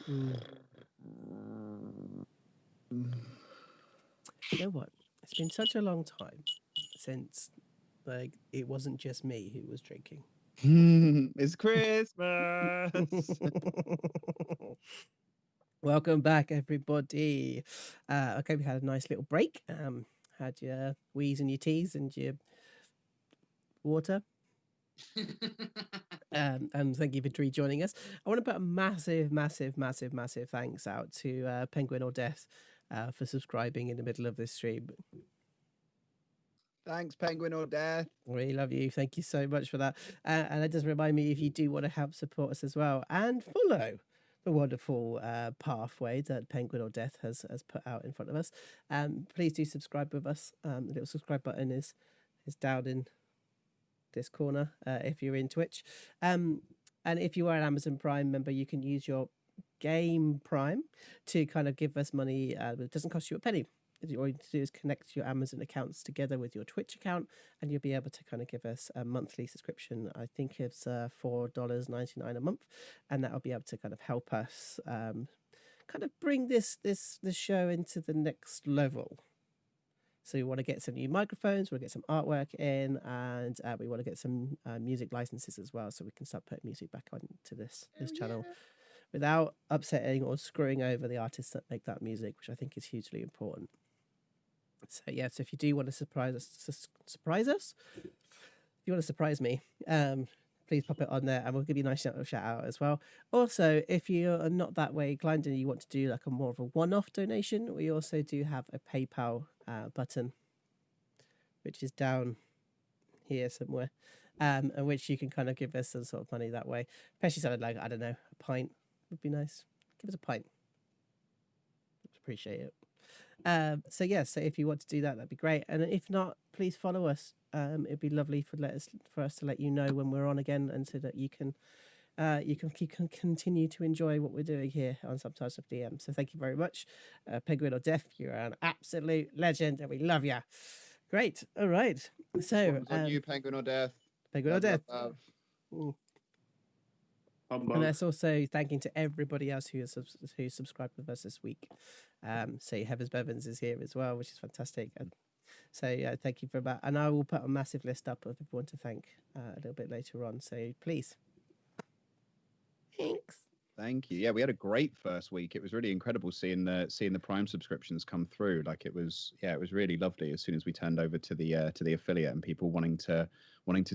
You know what? It's been such a long time since like it wasn't just me who was drinking. It's Christmas. Welcome back, everybody. Okay, we had a nice little break. Had your wheeze and your teas and your water. And thank you for rejoining us. I want to put a massive thanks out to Penguin or Death for subscribing in the middle of this stream. Thanks, Penguin or Death. We love you. Thank you so much for that. And that does remind me, if you do want to help support us as well and follow the wonderful pathway that Penguin or Death has put out in front of us, please do subscribe with us. The little subscribe button is down in this corner if you're in Twitch. And if you are an Amazon Prime member, you can use your Game Prime to kind of give us money. It doesn't cost you a penny. All you need to do is connect your Amazon accounts together with your Twitch account, and you'll be able to kind of give us a monthly subscription. I think it's $4.99 a month, and that'll be able to kind of help us kind of bring this show into the next level. So we want to get some new microphones, we want to get some artwork in, and we want to get some music licenses as well, so we can start putting music back onto this channel without upsetting or screwing over the artists that make that music, which I think is hugely important. So yeah, so if you do want to surprise us, if you want to surprise me, please pop it on there, and we'll give you a nice shout out as well. Also, if you are not that way inclined and you want to do like a more of a one-off donation, we also do have a PayPal button, which is down here somewhere, and which you can kind of give us some sort of money that way. Especially something like, I don't know, a pint would be nice. Give us a pint. Appreciate it. So if you want to do that, that'd be great. And if not, please follow us. It'd be lovely for us to let you know when we're on again, and so that you can continue to enjoy what we're doing here on Sometimes of DM. So thank you very much, Penguin or Death. You're an absolute legend, and we love you. Great. All right. So on you, Penguin or Death. Penguin or Death. Love. And that's also thanking to everybody else who subscribed with us this week. So Heathers Bevins is here as well, which is fantastic. And so yeah, thank you for that. And I will put a massive list up of everyone to thank a little bit later on. So please. Thanks. Thank you. Yeah, we had a great first week. It was really incredible seeing the Prime subscriptions come through. Like it was really lovely. As soon as we turned over to the affiliate, and people wanting to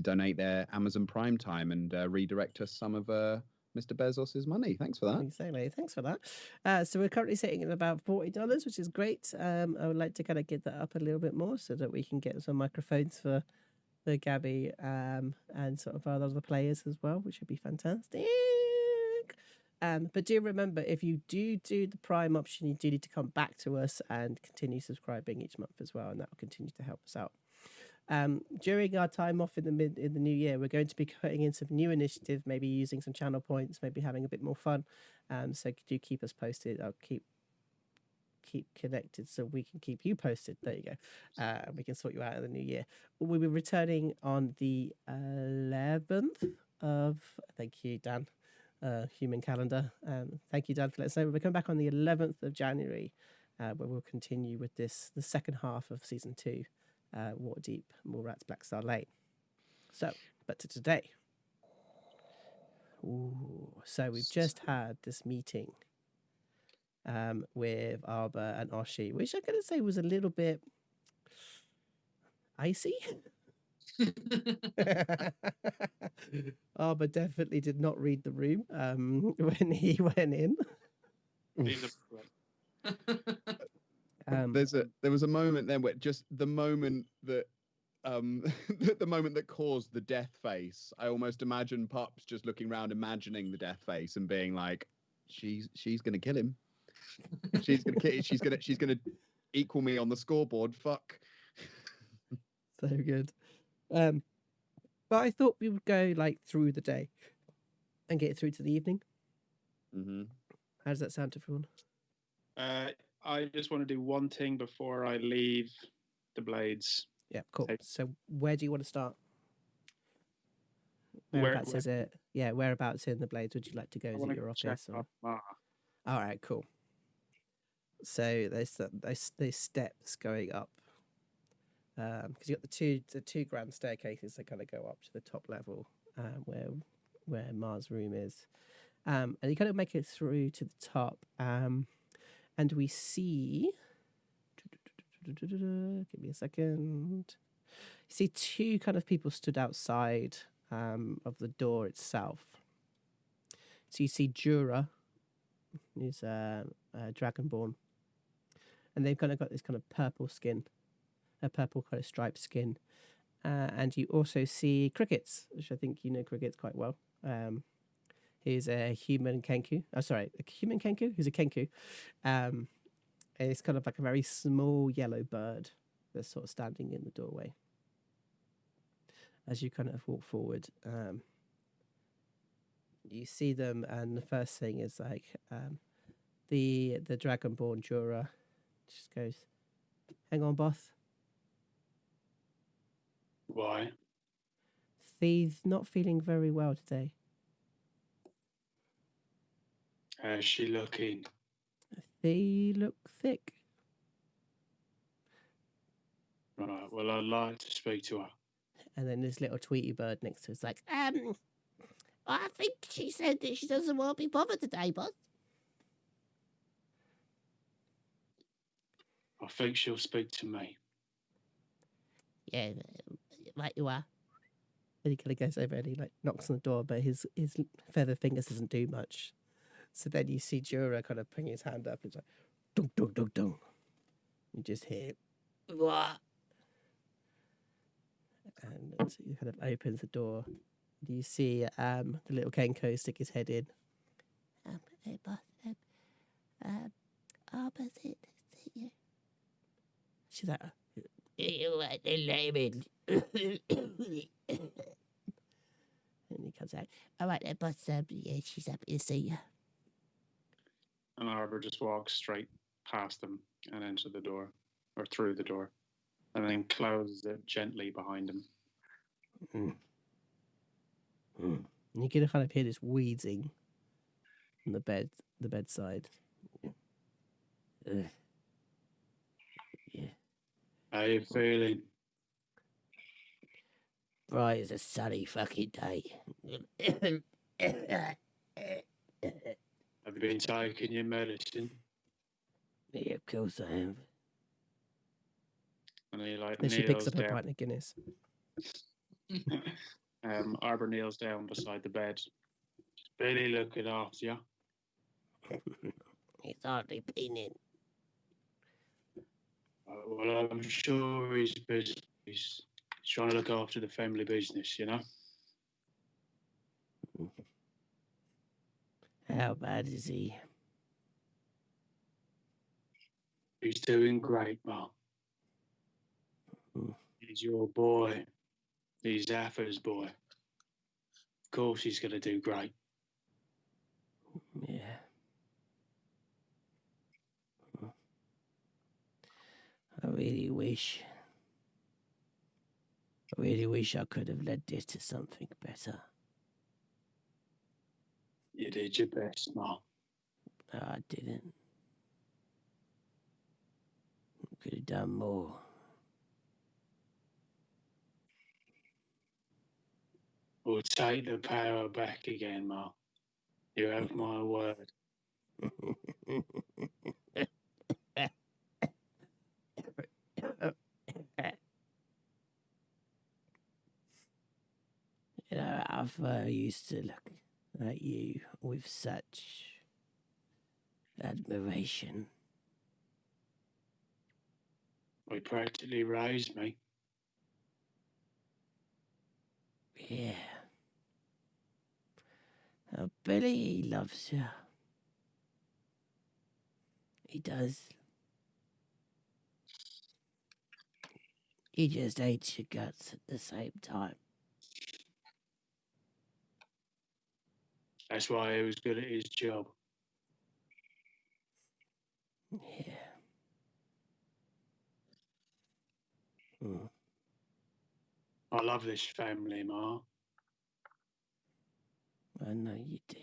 donate their Amazon Prime time and redirect us some of Mr. Bezos's money. Thanks for that. Exactly. Thanks for that. So we're currently sitting at about $40, which is great. I would like to kind of get that up a little bit more so that we can get some microphones for Gabby and sort of our other players as well, which would be fantastic. But do remember, if you do the Prime option, you do need to come back to us and continue subscribing each month as well, and that will continue to help us out. During our time off in the new year, we're going to be putting in some new initiatives, maybe using some channel points, maybe having a bit more fun. So do keep us posted. I'll keep connected so we can keep you posted. There you go. And we can sort you out in the new year. We'll be returning on the 11th of, thank you, Dan, human calendar. Thank you, Dan, for letting us know. We'll come back on the 11th of January, where we'll continue with the second half of season 2. Waterdeep Mallrats Blackstar Lane. So, but to today. So we've just had this meeting with Arba and Oshi, which I'm going to say was a little bit icy. Arba definitely did not read the room when he went in. There was a moment then where just the moment that the moment that caused the death face. I almost imagine Pups just looking around, imagining the death face, and being like, "She's gonna kill him. She's gonna equal me on the scoreboard. Fuck." So good. But I thought we would go like through the day and get through to the evening. Mm-hmm. How does that sound to everyone? I just want to do one thing before I leave the Blades. Yeah, cool. So where do you want to start? Whereabouts is it? Yeah, whereabouts in the Blades would you like to go? Is it your office? Or... All right, cool. So there's steps going up, because you got the two grand staircases that kind of go up to the top level, where Mars' room is, and you kind of make it through to the top, and we see. Give me a second. You see two kind of people stood outside of the door itself. So you see Jura, who's Dragonborn, and they've kind of got this kind of purple skin, a purple kind of striped skin. And you also see Crickets, which I think you know Crickets quite well. He's a human Kenku. Oh, sorry, a human Kenku? Who's a Kenku. And it's kind of like a very small yellow bird that's sort of standing in the doorway. As you kind of walk forward, you see them, and the first thing is like the Dragonborn Jura just goes, "Hang on, boss. Why? Thee's not feeling very well today." How's she looking? They look thick. Right, well, I'd like to speak to her. And then this little Tweety bird next to it's like, I think she said that she doesn't want to be bothered today, boss. I think she'll speak to me. Yeah, right you are. And he kind of goes over and he like knocks on the door, but his feather fingers doesn't do much. So then you see Jura kind of bring his hand up. It's like, dong, dong, dong, dong. You just hear, what? And so he kind of opens the door. You see the little Kenko stick his head in. Hey, boss. Arfa, is it you? She's like, you want the lemon? And he comes out. All right, then, boss. Yeah, she's happy to see you. And Arbor just walks straight past them and into the door, or through the door, and then closes it gently behind him. And you can kind of hear this wheezing on the bedside. Yeah. How you feeling? Bright as a sunny fucking day. Have you been taking your medicine? Yeah, of course I am. And he like Then she picks kneels up a down. pint of Guinness. Arbor kneels down beside the bed. Billy looking after you. He's hardly been in. Well, I'm sure he's busy. He's trying to look after the family business, you know? How bad is he? He's doing great, Mark. He's your boy. He's Arfa's boy. Of course he's going to do great. Yeah. I really wish I could have led this to something better. You did your best, Mark. No, I didn't. I could have done more. We'll take the power back again, Mark. You have my word. You know, I've used to look at you with such admiration. He practically raised me. Yeah. Oh, Billy, he loves you. He does. He just hates your guts at the same time. That's why he was good at his job. Yeah. I love this family, Ma. I know you do.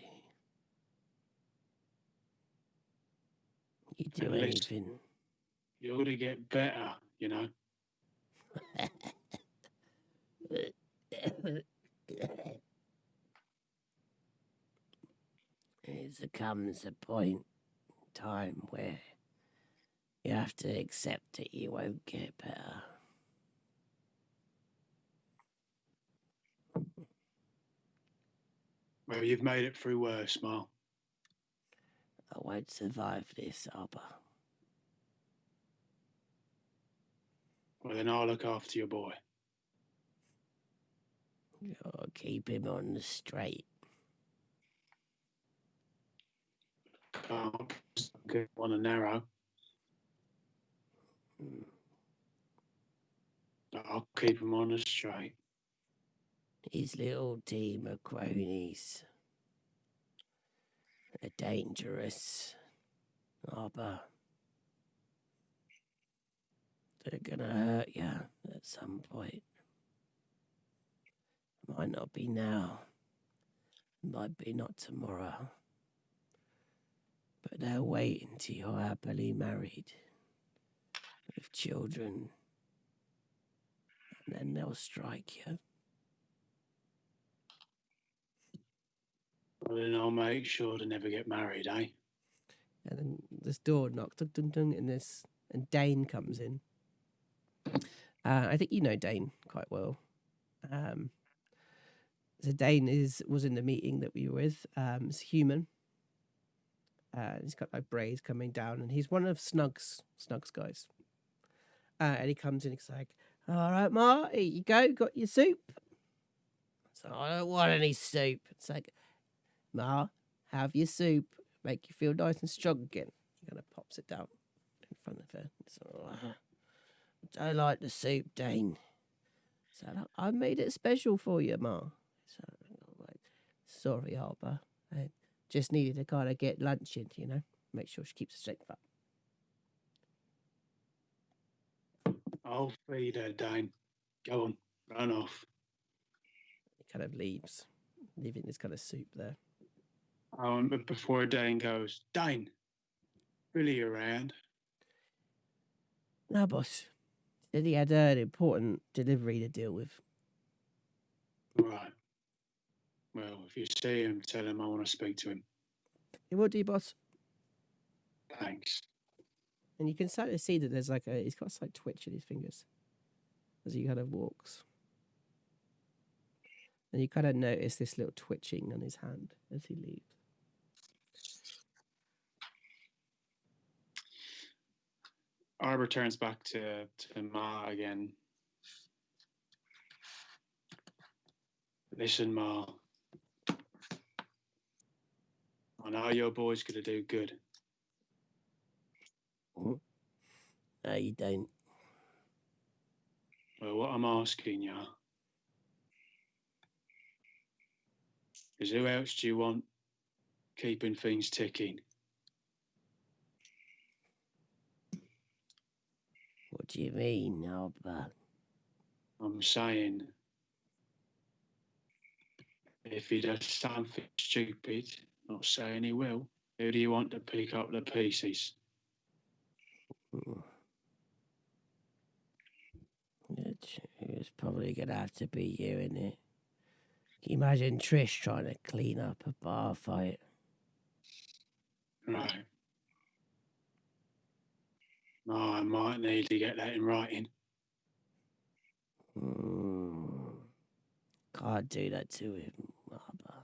You do At least- anything. You ought to get better, you know. There comes a point in time where you have to accept that you won't get better. Well, you've made it through worse, Mal. I won't survive this, Arba. Well, then I'll look after your boy. I'll keep him on the straight. Can't get on a narrow. But I'll keep him on the straight. His little team of cronies. They're dangerous, Arba. They're gonna hurt you at some point. Might not be now. Might be not tomorrow. But they'll wait until you're happily married with children. And then they'll strike you. Well, then I'll make sure to never get married, eh? And then this door knocks, dun, dun, dun, and Dane comes in. I think you know Dane quite well. So Dane was in the meeting that we were with. He's human. He's got like braids coming down, and he's one of Snug's guys. And he comes in, he's like, "All right, Ma, here you go, got your soup." So I don't want any soup. It's like, "Ma, have your soup. Make you feel nice and strong again." He kind of pops it down in front of her. So, I don't like the soup, Dane. So I made it special for you, Ma. So, like, sorry, Arba. I just needed to kind of get lunch in, you know, make sure she keeps her strength up. I'll feed her, Dane. Go on, run off. He kind of leaves, leaving this kind of soup there. Oh, but before Dane goes, Dane, Billy around? No, boss. Said he had an important delivery to deal with. Right. Well, if you see him, tell him I want to speak to him. It will do, boss. Thanks. And you can start to see that there's like he's got a slight twitch in his fingers as he kind of walks. And you kind of notice this little twitching on his hand as he leaves. Arbor turns back to Ma again. Listen, Ma. I know your boy's going to do good. No, you don't. Well, what I'm asking you is who else do you want keeping things ticking? What do you mean, Arba? I'm saying if he does something stupid, not saying he will, who do you want to pick up the pieces? It's probably going to have to be you, isn't it? Can you imagine Trish trying to clean up a bar fight? Right. No, I might need to get that in writing. Can't do that to him, Arba.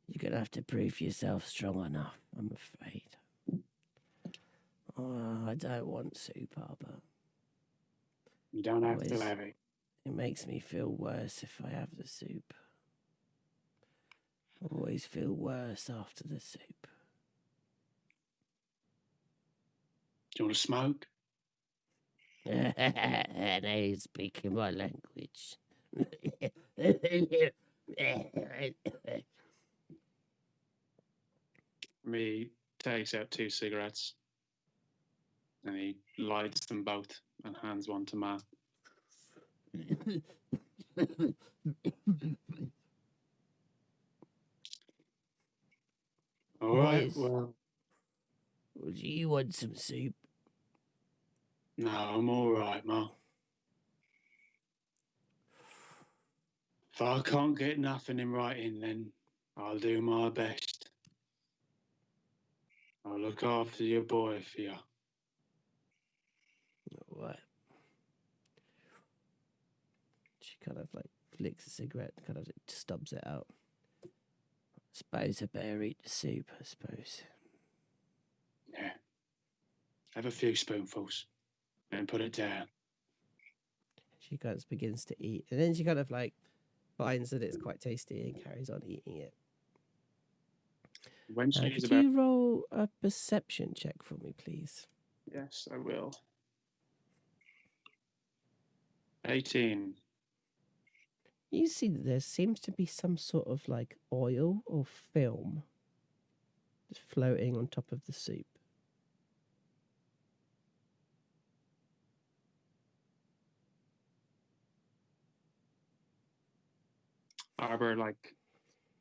You're going to have to prove yourself strong enough, I'm afraid. Oh, I don't want soup, Arba. You don't have to have it. It makes me feel worse if I have the soup. I always feel worse after the soup. Do you want to smoke? And he's speaking my language. He takes out 2 cigarettes and he lights them both and hands one to Ma. All right, Boys. well, Do you want some soup? No, I'm all right, Ma. If I can't get nothing in writing, then I'll do my best. I'll look after your boy for you. What? She kind of like flicks a cigarette, kind of stubs it out. I suppose I better eat the soup, I suppose. Yeah. Have a few spoonfuls and put it down. She kind of begins to eat, and then she kind of like finds that it's quite tasty and carries on eating it. When she's Could about... you roll a perception check for me, please? Yes, I will. 18. You see that there seems to be some sort of like oil or film just floating on top of the soup. Arbor, like,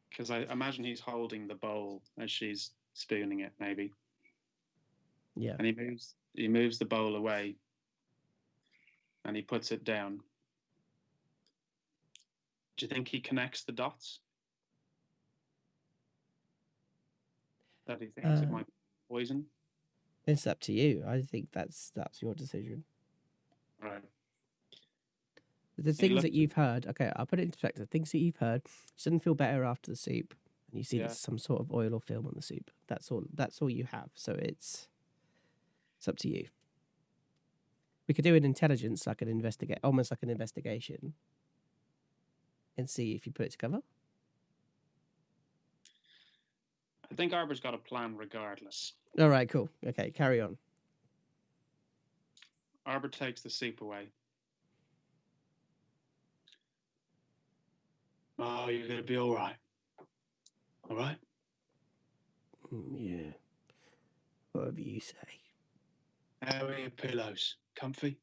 because I imagine he's holding the bowl as she's spooning it, maybe. Yeah. And he moves the bowl away and he puts it down. Do you think he connects the dots? That he thinks it might be poison? It's up to you. I think that's your decision. Right. The things that you've heard, okay, I'll put it into perspective. Things that you've heard, she doesn't feel better after the soup, and you see there's some sort of oil or film on the soup. That's all you have. So it's up to you. We could do an intelligence, like an investigate, almost like an investigation, and see if you put it together. I think Arbor's got a plan regardless. All right, cool. Okay, carry on. Arbor takes the soup away. Oh, you're going to be all right. All right? Yeah. Whatever you say. How are your pillows? Comfy?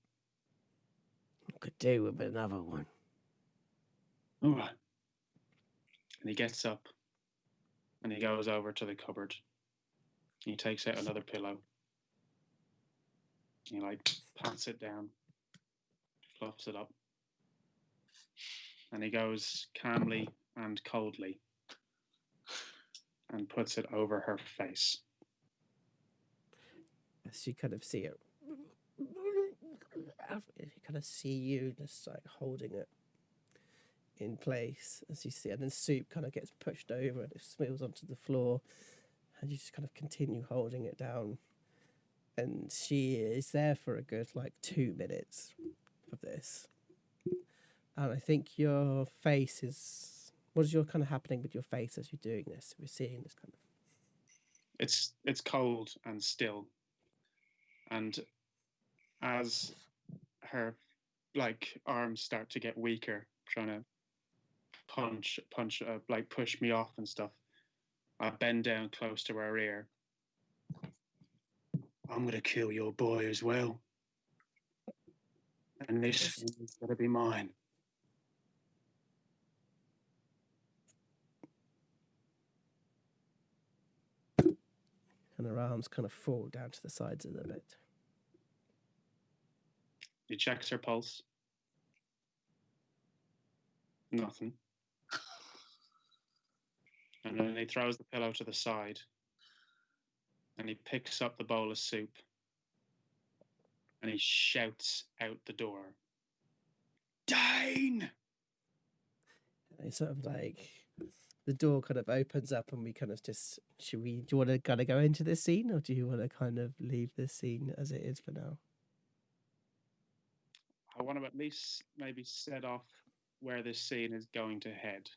Could do with another one. All right. And he gets up and he goes over to the cupboard. He takes out another pillow. He like pats it down, fluffs it up. And he goes calmly and coldly and puts it over her face. As you kind of see it, you kind of see you just like holding it in place as you see it, and then soup kind of gets pushed over and it spills onto the floor, and you just kind of continue holding it down. And she is there for a good like 2 minutes of this. And I think your face is... What is your kind of happening with your face as you're doing this? We're seeing this kind of... It's cold and still. And as her like arms start to get weaker, trying to like push me off and stuff, I bend down close to her ear. I'm going to kill your boy as well. And this is going to be mine. And her arms kind of fall down to the sides of the bed. He checks her pulse. Nothing. And then he throws the pillow to the side. And he picks up the bowl of soup. And he shouts out the door. Dane! And it's sort of like... The door kind of opens up and we kind of just... Do you want to kind of go into this scene, or do you want to kind of leave this scene as it is for now? I want to at least maybe set off where this scene is going to head.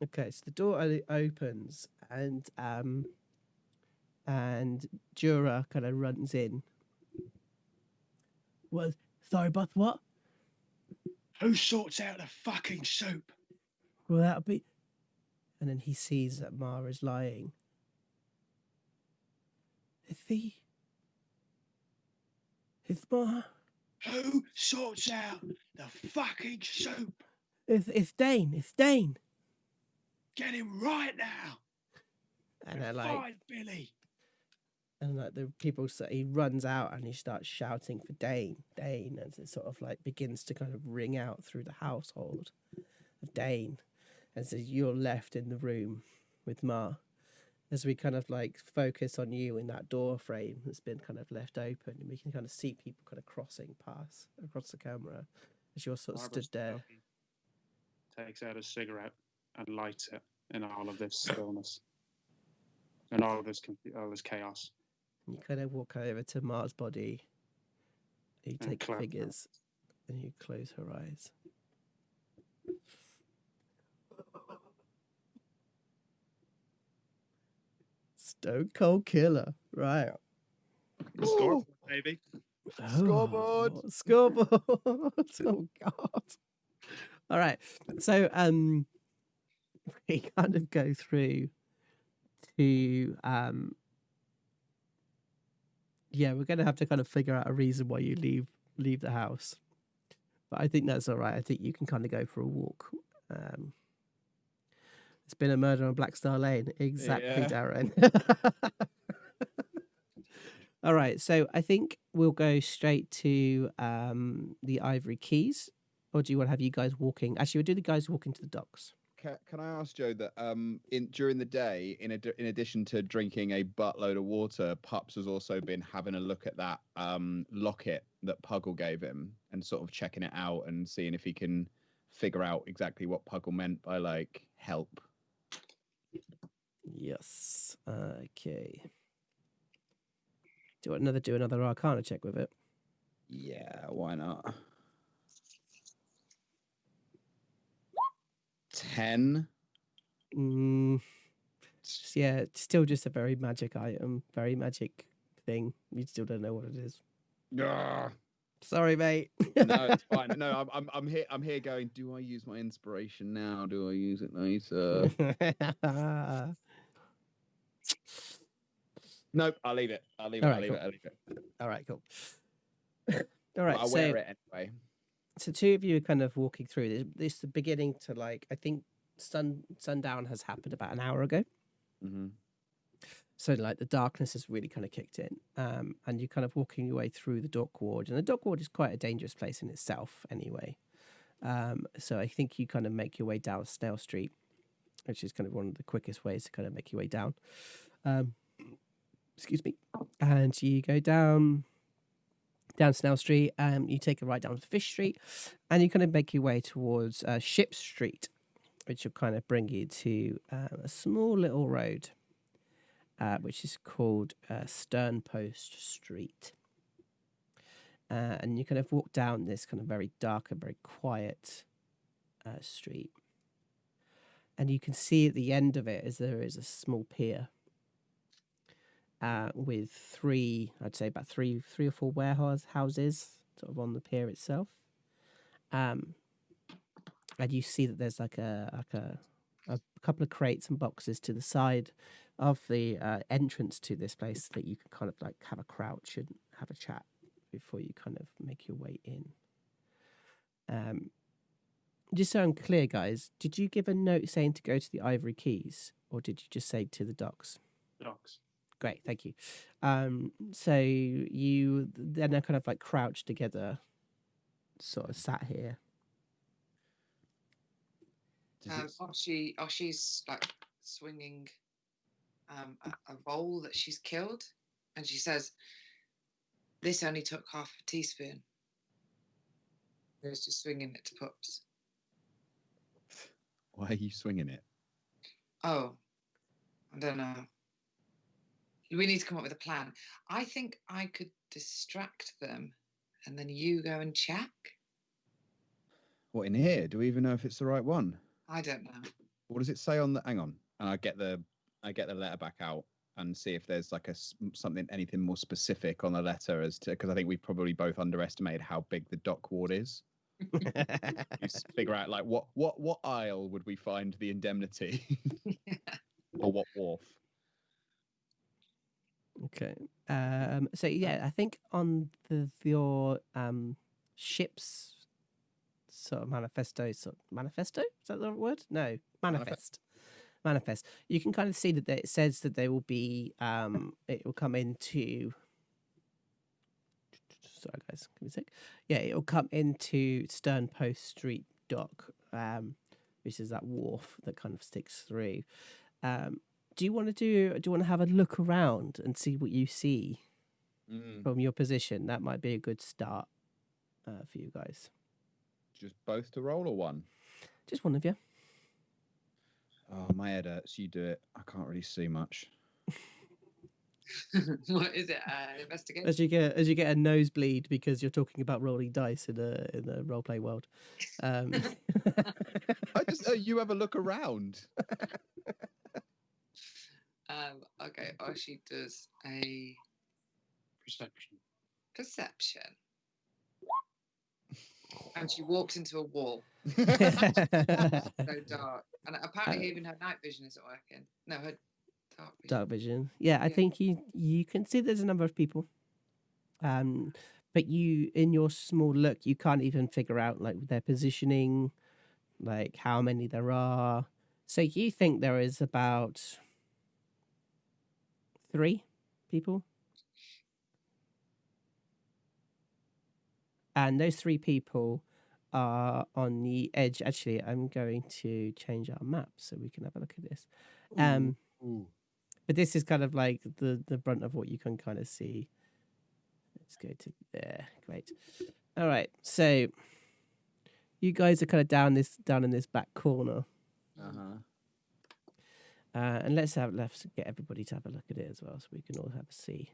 Okay, so the door opens and Jura kind of runs in. Well, sorry, but what? Who sorts out the fucking soup? Well, that'll be... And then he sees that Mara's lying. It's Mara. Who sorts out the fucking soup? It's Dane. It's Dane. Get him right now. And I like... Billy. And like the people, he runs out and he starts shouting for Dane, Dane, as it sort of like begins to kind of ring out through the household of Dane. And so you're left in the room with Ma, as we kind of like focus on you in that door frame that's been kind of left open, and we can kind of see people kind of crossing past across the camera as you're sort of stood there. Takes out a cigarette and lights it in all of this stillness and all this chaos. You kind of walk over to Ma's body, you take the figures, and you close her eyes. Stone Cold Killer, right? Scoreboard, baby. Scoreboard. Scoreboard. Oh God! All right, so we kind of go through to we're going to have to kind of figure out a reason why you leave the house, but I think that's all right. I think you can kind of go for a walk. It's been a murder on Blackstar Lane. Exactly, Darren. All right, so I think we'll go straight to the Ivory Keys, or do you want to have you guys walking? Actually, we'll do the guys walking to the docks. Can I ask Joe that during the day, in addition to drinking a buttload of water, Pups has also been having a look at that locket that Puggle gave him and sort of checking it out and seeing if he can figure out exactly what Puggle meant by like help. Yes. Okay. Do another Arcana check with it? Yeah, why not? 10. Yeah, it's still just a very magic item, very magic thing. You still don't know what it is. Sorry, mate. No, it's fine. No, I'm here. I'm here going. Do I use my inspiration now? Do I use it later? Nope. I'll leave it. I'll leave it. All right, cool. All right, I'll wear it anyway. So two of you are kind of walking through. This is beginning to like. I think sundown has happened about an hour ago. Mm-hmm. So like the darkness has really kind of kicked in, and you're kind of walking your way through the dock ward, and the dock ward is quite a dangerous place in itself, anyway. So I think you kind of make your way down Snail Street, which is kind of one of the quickest ways to kind of make your way down. Excuse me, and you go down Snail Street, you take a right down to Fish Street, and you kind of make your way towards Ship Street, which will kind of bring you to a small little road, which is called Sternpost Street. And you kind of walk down this kind of very dark and very quiet street. And you can see at the end of it is there is a small pier with three or four warehouses sort of on the pier itself. And you see that there's like a couple of crates and boxes to the side of the entrance to this place that you can kind of like have a crouch and have a chat before you kind of make your way in. Just so I'm clear, guys, did you give a note saying to go to the Ivory Keys, or did you just say to the docks? Docks. Great, thank you. So you then are kind of like crouched together, sort of sat here. She's like swinging a roll that she's killed, and she says, "This only took half a teaspoon." I was just swinging it to Pups. Why are you swinging it? Oh, I don't know. We need to come up with a plan. I think I could distract them, and then you go and check. What, in here? Do we even know if it's the right one? I don't know. What does it say on the? Hang on, and I get the letter back out and see if there's like anything more specific on the letter as to, because I think we probably both underestimated how big the dock ward is. You figure out like what aisle would we find the indemnity, or what wharf? Okay. So yeah, I think on your ship's sort of manifesto. Is that the word? No, manifest. manifest. You can kind of see that it says that they will be. It will come into. Sorry, guys. Give me a sec. Yeah, it will come into Stern Post Street Dock, which is that wharf that kind of sticks through. Do you want to have a look around and see what you see from your position? That might be a good start for you guys. Just both to roll or one? Just one of you. Oh, my head hurts. You do it. I can't really see much. What is it? Investigation. As you get a nosebleed because you're talking about rolling dice in a roleplay world. You have a look around. Okay. Oshi does a perception. And she walks into a wall. So dark. And apparently even her night vision isn't working. No, her dark vision. Dark vision. Yeah, I think you can see there's a number of people. But you, in your small look, you can't even figure out like their positioning, like how many there are. So you think there is about 3 people. And those 3 people are on the edge. Actually, I'm going to change our map so we can have a look at this. But this is kind of like the brunt of what you can kind of see. Let's go to there. Great. All right. So you guys are kind of down in this back corner. And let's get everybody to have a look at it as well, so we can all have a see.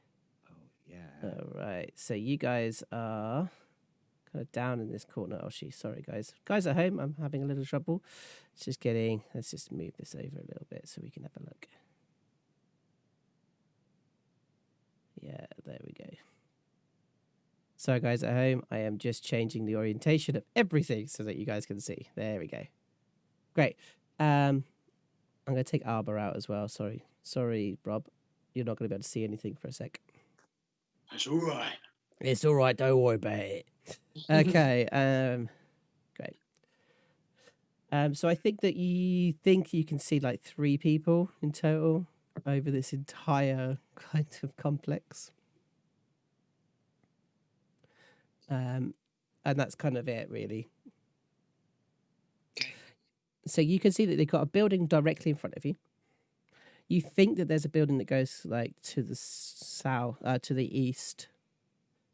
Oh yeah. All right. So you guys are kind of down in this corner. Sorry, guys. Guys at home, I'm having a little trouble. Let's just move this over a little bit so we can have a look. Yeah, there we go. So, guys at home, I am just changing the orientation of everything so that you guys can see. There we go. Great. I'm going to take Arbor out as well. Sorry, Rob. You're not going to be able to see anything for a sec. That's all right. It's all right. Don't worry about it. Okay. Great. So I think that you can see like 3 people in total over this entire kind of complex. And that's kind of it, really. So you can see that they've got a building directly in front of you. You think that there's a building that goes like to the south, to the east.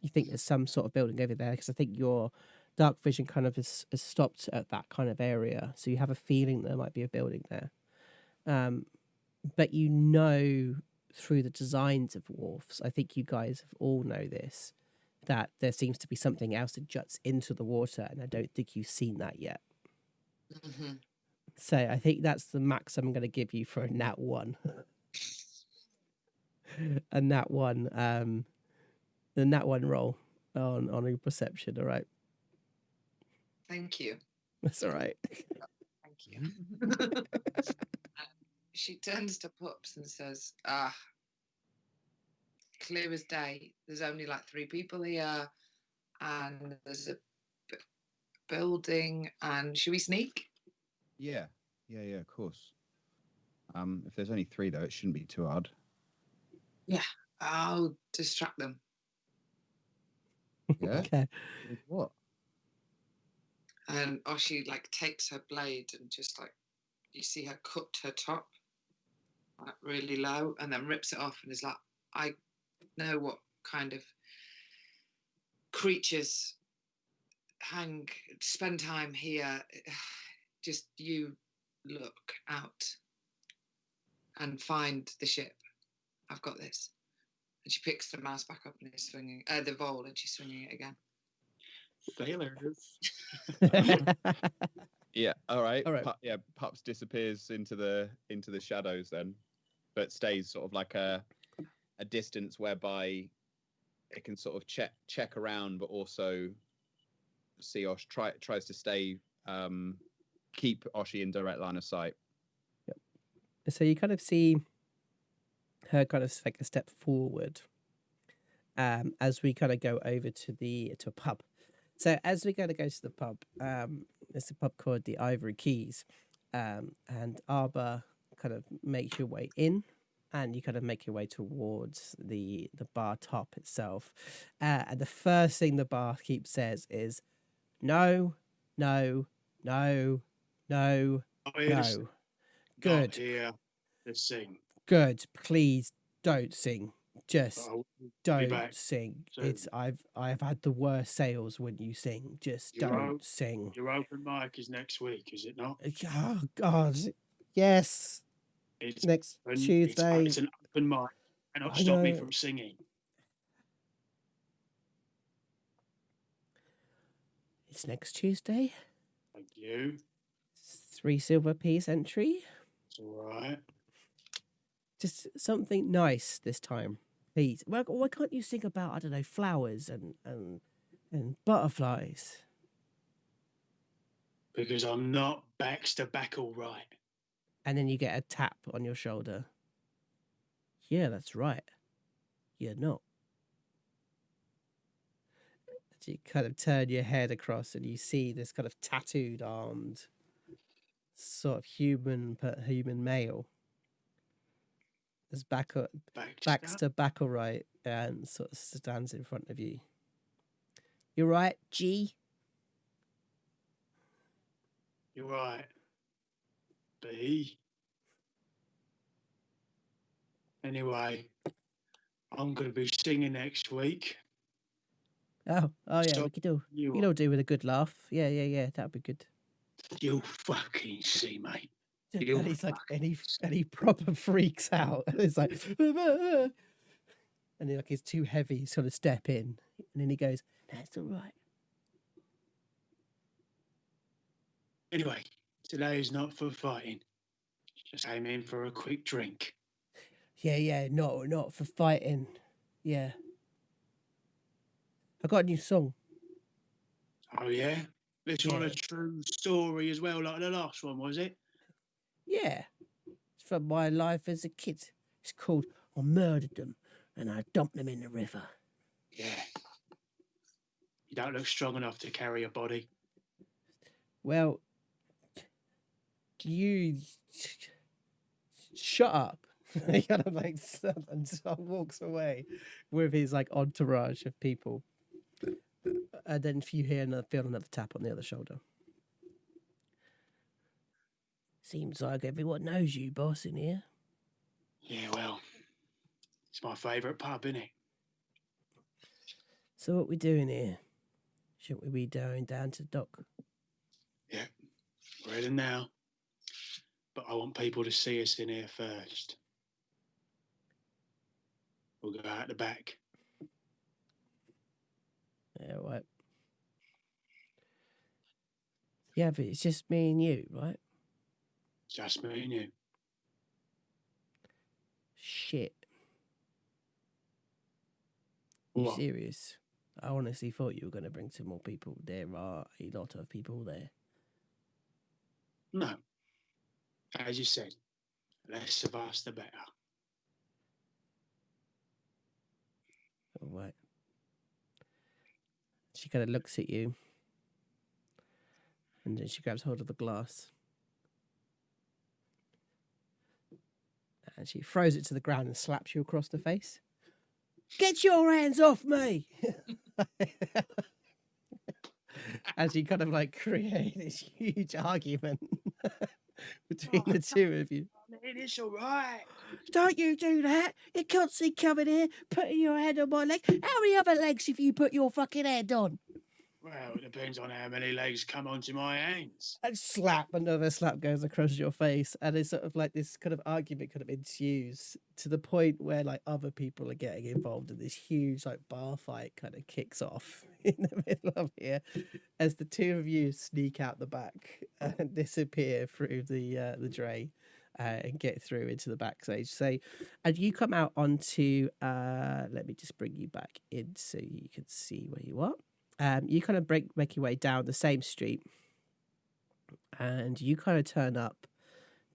You think there's some sort of building over there because I think your dark vision kind of has stopped at that kind of area. So you have a feeling there might be a building there. But you know through the designs of wharfs, I think you guys all know this, that there seems to be something else that juts into the water, and I don't think you've seen that yet. Mm-hmm. So I think that's the max I'm going to give you for a nat 1. A nat 1, the nat 1 roll on your perception, all right? Thank you. That's all right. Thank you. She turns to Pups and says, clear as day. There's only like 3 people here, and there's a building. And should we sneak? Yeah, of course. If there's only 3 though, it shouldn't be too hard. Yeah, I'll distract them. Yeah. Okay. What? And Oshi like takes her blade and just like you see her cut her top like really low, and then rips it off and is like, I know what kind of creatures spend time here. Just you look out and find the ship. I've got this. And she picks the mouse back up and is swinging the vole, and she's swinging it again. Sailors. Yeah. All right. All right. Pups disappears into the shadows then, but stays sort of like a distance whereby it can sort of check around, but also see tries to stay keep Oshi in direct line of sight. Yep. So you kind of see her kind of like a step forward as we kind of go over to a pub. So as we go to the pub, there's a pub called the Ivory Keys, and Arbor kind of makes your way in, and you kind of make your way towards the bar top itself. And the first thing the barkeep says is, "No, no, no, no, no." Not Good, here to sing. good. Please don't sing. But Just I will be don't back sing. soon. It's I've had the worst sales when you sing. Just You're don't out. sing. Your open mic is next week, is it not? Oh God, yes. It's Next an, Tuesday. It's an open mic. Cannot I stop me know. from singing. It's next Tuesday. Thank you. 3 silver piece entry. It's all right. Just something nice this time, please. Why can't you sing about, I don't know, flowers and butterflies? Because I'm not Baxter back all right. And then you get a tap on your shoulder. Yeah, that's right. You're not. And you kind of turn your head across and you see this kind of tattooed armed sort of human male. As Baxter Backelright and sort of stands in front of you. You're right, G. You're right. B. Anyway, I'm going to be singing next week. Oh yeah, So we could do you do with a good laugh. Yeah, that'd be good. You'll fucking see, mate. And he's like, and he proper freaks out. And it's like, and he like, he's too heavy, sort of step in, and then he goes, "That's all right." Anyway, today is not for fighting. Just came in for a quick drink. Yeah, not for fighting. Yeah, I got a new song. Oh yeah, this one Yeah. a true story as well, like the last one, was it? Yeah, it's from my life as a kid. It's called "I Murdered Them and I Dumped Them in the River." Yeah. You don't look strong enough to carry a body. Well, you shut up. He kind of like and walks away with his like entourage of people, and then if you feel another tap on the other shoulder. Seems like everyone knows you, boss, in here. Yeah, well, it's my favourite pub, innit? So what we doing here? Shouldn't we be going down to the dock? Yeah, we're heading now. But I want people to see us in here first. We'll go out the back. Yeah, right. Yeah, but it's just me and you, right? Just me and you. Shit. You What? serious? I honestly thought you were going to bring some more people. There are a lot of people there. No. As you said, less of us, the better. All right. She kind of looks at you. And then she grabs hold of the glass. And she throws it to the ground and slaps you across the face. Get your hands off me! As you kind of like create this huge argument between the two of you. It's all right. Don't you do that! You can't see coming here, putting your head on my leg. How many other legs have you put your fucking head on? Well, it depends on how many legs come onto my hands. And slap, another slap goes across your face, and it's sort of like this kind of argument kind of ensues to the point where like other people are getting involved, and this huge like bar fight kind of kicks off in the middle of here as the two of you sneak out the back and disappear through the dray and get through into the backstage. So, and you come out onto let me just bring you back in so you can see where you are. You kind of make your way down the same street, and you kind of turn up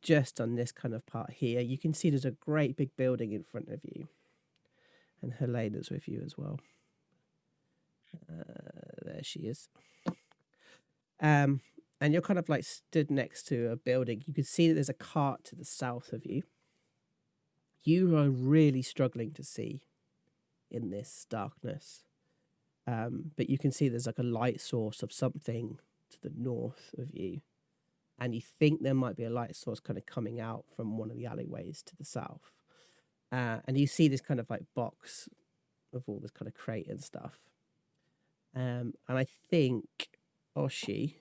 just on this kind of part here. You can see there's a great big building in front of you, and Helena's with you as well. There she is. and you're kind of like stood next to a building. You can see that there's a cart to the south of you. You are really struggling to see in this darkness. But you can see there's like a light source of something to the north of you. And you think there might be a light source kind of coming out from one of the alleyways to the south. And you see this kind of like box of all this kind of crate and stuff. And I think, Oshi,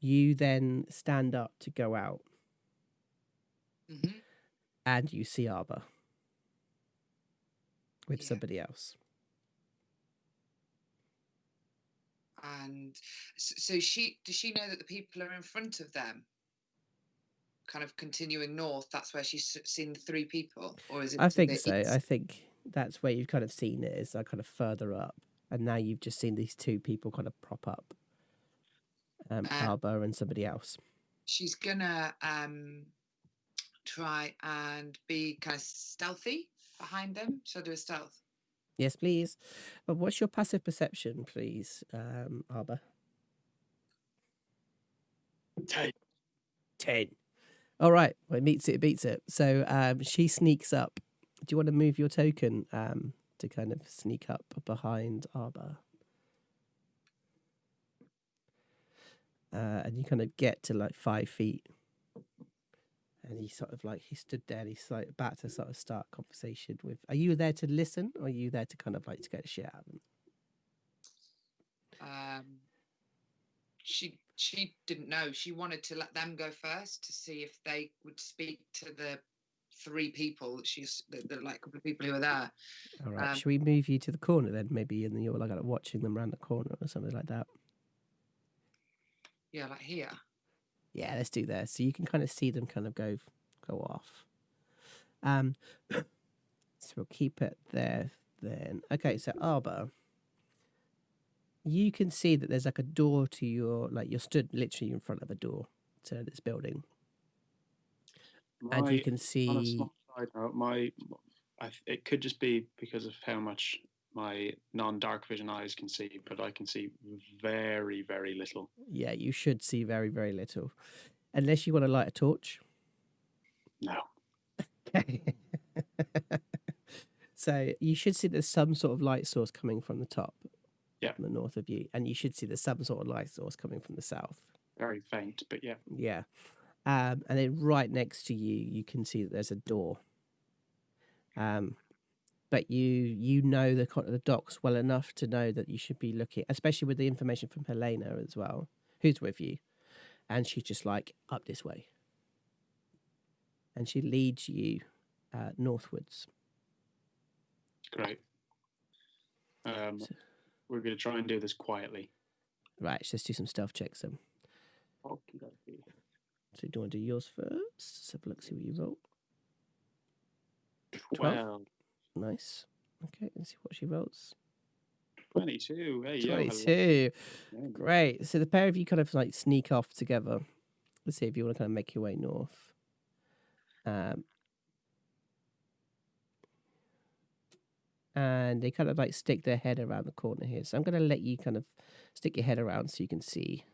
you then stand up to go out. Mm-hmm. And you see Arba with Yeah. somebody else. And so does she know that the people are in front of them? Kind of continuing north, that's where she's seen the 3 people? Or is it I to think the so. east? I think that's where you've kind of seen it, is kind of further up. And now you've just seen these 2 people kind of prop up. Arba and somebody else. She's gonna try and be kind of stealthy behind them. She'll do a stealth. Yes, please. What's your passive perception, please, Arba? 10. All right. Well, it meets it, it beats it. So she sneaks up. Do you want to move your token to kind of sneak up behind Arba? And you kind of get to like 5 feet. And he sort of like, he stood there and he's like about to sort of start a conversation with, are you there to listen or are you there to kind of like to get shit out of them? She didn't know. She wanted to let them go first to see if they would speak to the 3 people the like couple of people who were there. All right. Should we move you to the corner then? Maybe and you're like watching them around the corner or something like that. Yeah, like here. Yeah, let's do that. So you can kind of see them kind of go off. So we'll keep it there then. Okay, so Arba, you can see that there's like a door to your, like you're stood literally in front of a door to this building. And you can On a see, small side note, it could just be because of how much my non-dark vision eyes can see, but I can see very, very little. yeah, you should see very, very little. Unless you want to light a torch. No. Okay. So you should see there's some sort of light source coming from the top. Yeah. From the north of you. And you should see there's some sort of light source coming from the south. Very faint, but yeah. Yeah. And then right next to you, you can see that there's a door. But you know the docks well enough to know that you should be looking, especially with the information from Helena as well, who's with you. And she's just like, up this way. And she leads you northwards. Great. We're going to try and do this quietly. Right, let's do some stealth checks then. Okay. So do you want to do yours first? Let's have a look, see what you roll. 12. Nice. Okay, let's see what she rolls. 22. Hey, 22. Yeah. Great. So the pair of you kind of like sneak off together. Let's see if you want to kind of make your way north. And they kind of like stick their head around the corner here. So I'm going to let you kind of stick your head around so you can see.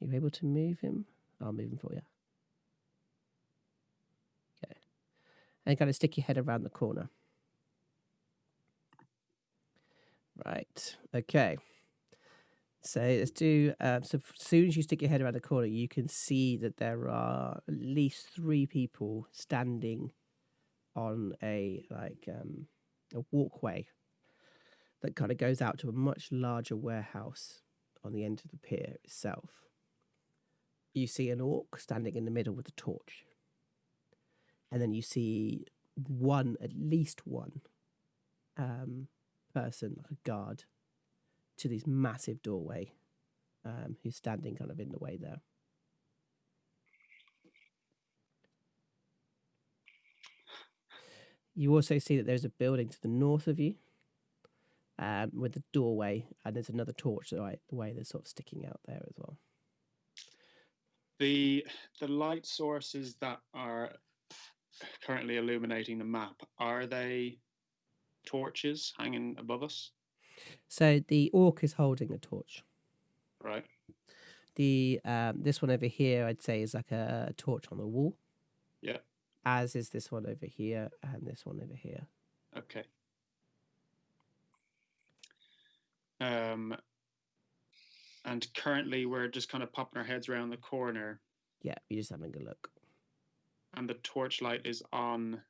Are you able to move him? I'll move him for you. Okay. And kind of stick your head around the corner. Right. Okay. So let's do. So as soon as you stick your head around the corner, you can see that there are at least 3 people standing on a walkway that kind of goes out to a much larger warehouse on the end of the pier itself. You see an orc standing in the middle with a torch, and then you see at least one person, like a guard, to this massive doorway, who's standing kind of in the way there. You also see that there's a building to the north of you, with a doorway, and there's another torch the way that's sort of sticking out there as well. The light sources that are currently illuminating the map, are they torches hanging above us? So the orc is holding a torch. Right. The this one over here, I'd say, is like a torch on the wall. Yeah. As is this one over here and this one over here. Okay. And currently we're just kind of popping our heads around the corner, Yeah, you're just having a look. and the torchlight is on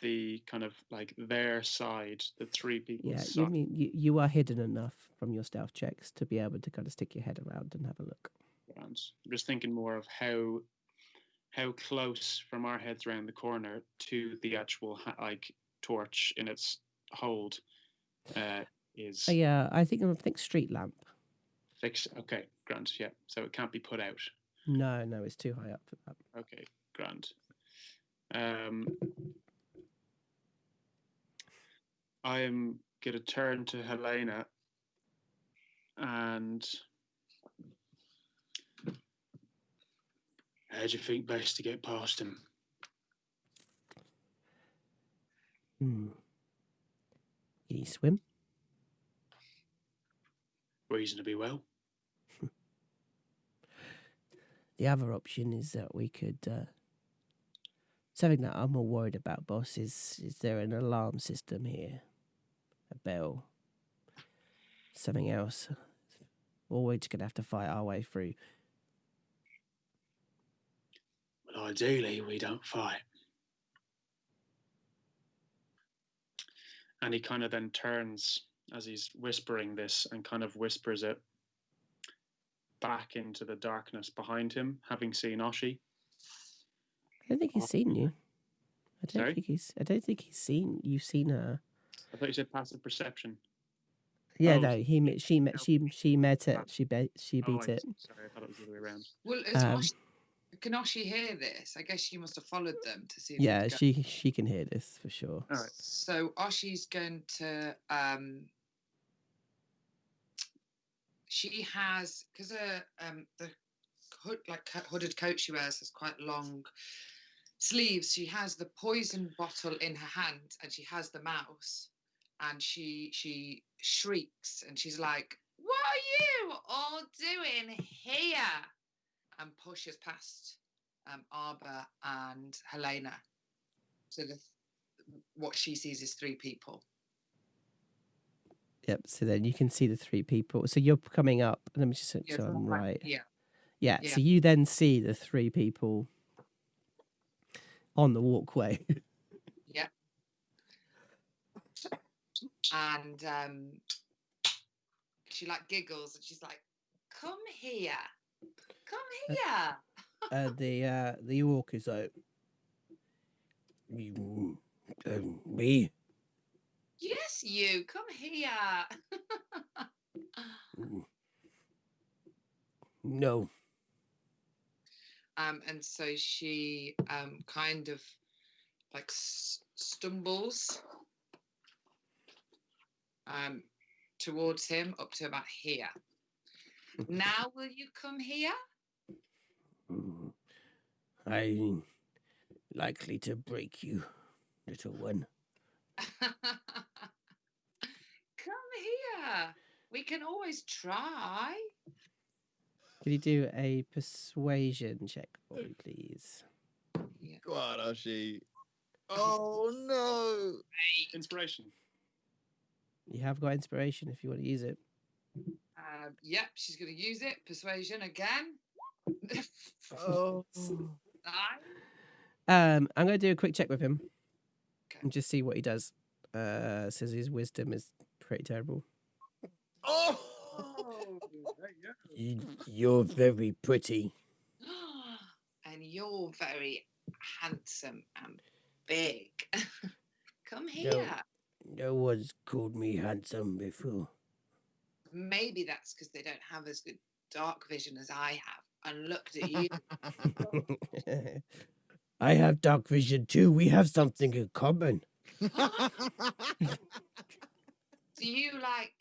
the kind of like their side, the three people. Yeah, side. you are hidden enough from your stealth checks to be able to kind of stick your head around and have a look. I'm just thinking more of how close from our heads around the corner to the actual like torch in its hold is Yeah, I think street lamp. fixed. Okay, grand. Yeah, so it can't be put out. No, it's too high up for that. Okay, grand. I am going to turn to Helena and how do you think best to get past him? Can you swim? Reasonably well. The other option is that we could. Something that I'm more worried about, boss, is there an alarm system here? A bell? Something else? Or we're just going to have to fight our way through. Well, ideally, we don't fight. And he kind of then turns as he's whispering this and kind of whispers it back into the darkness behind him, having seen Oshi. I don't think he's seen you. I don't Sorry? think he's seen you've seen her. I thought you said passive perception. Yeah, Oh, no, she met it. She beat it. Oh, sorry, I thought it was the other way around. Well, can Oshi hear this? I guess she must have followed them to see. If Yeah, they'd go. she can hear this for sure. All right. So Oshi's going to. She has, because the hooded coat she wears has quite long sleeves. She has the poison bottle in her hand, and she has the mouse, and she shrieks, and she's like, "What are you all doing here?" and pushes past Arba and Helena. So what she sees is three people. Yep. So then you can see the three people. So you're coming up. Let me just so I'm right. Yeah. So you then see the three people on the walkway. Yeah. And she like giggles and she's like, "Come here, come here." The orc is like, me? Yes, you come here. No. And so she kind of like stumbles towards him up to about here. Now will you come here? I'm likely to break you, little one. Come here. We can always try. Can you do a persuasion check for me, please? Yeah. Go on, Oshi. Oh no! Inspiration. You have got inspiration if you want to use it. Yep, she's going to use it. Persuasion again. Oh. I'm going to do a quick check with him. Okay. And just see what he does. Says his wisdom is pretty terrible. Oh! You're very pretty. And you're very handsome and big. Come here. No one's called me handsome before. Maybe that's because they don't have as good dark vision as I have and looked at you. I have dark vision too. We have something in common. Do you like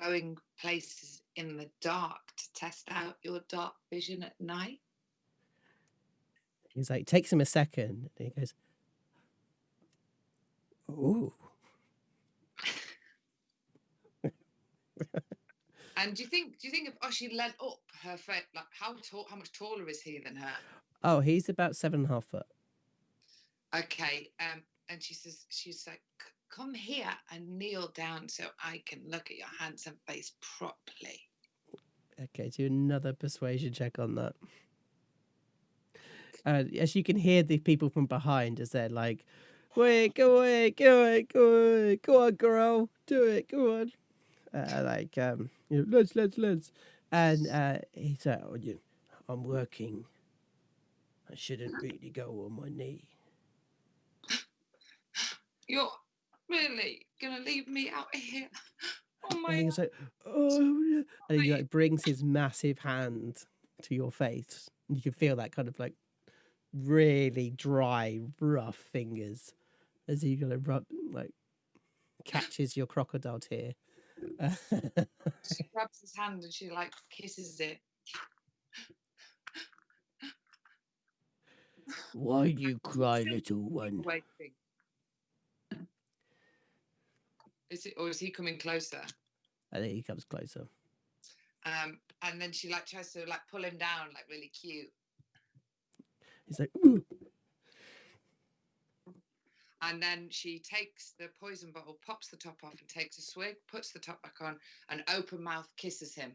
going places in the dark to test out your dark vision at night? He's like, takes him a second. And he goes, ooh. And do you think if Oshi led up her face, like how much taller is he than her? Oh, he's about 7.5 foot. Okay. And she's like, come here and kneel down so I can look at your handsome face properly. Okay, do another persuasion check on that. As you can hear the people from behind as they're like, wait, go away, go on, girl, do it, go on. Let's. And he's like, oh, I'm working. I shouldn't really go on my knee. You're really gonna leave me out here? Oh my! And he's like, oh, no. And he like brings his massive hand to your face. And you can feel that kind of like really dry, rough fingers as he kind of catches your crocodile tear. She grabs his hand and she like kisses it. Why do you cry, little one? Waiting. Is he coming closer? I think he comes closer. And then she like tries to like pull him down, like really cute. He's like, ooh. And then she takes the poison bottle, pops the top off, and takes a swig, puts the top back on, and open mouth kisses him.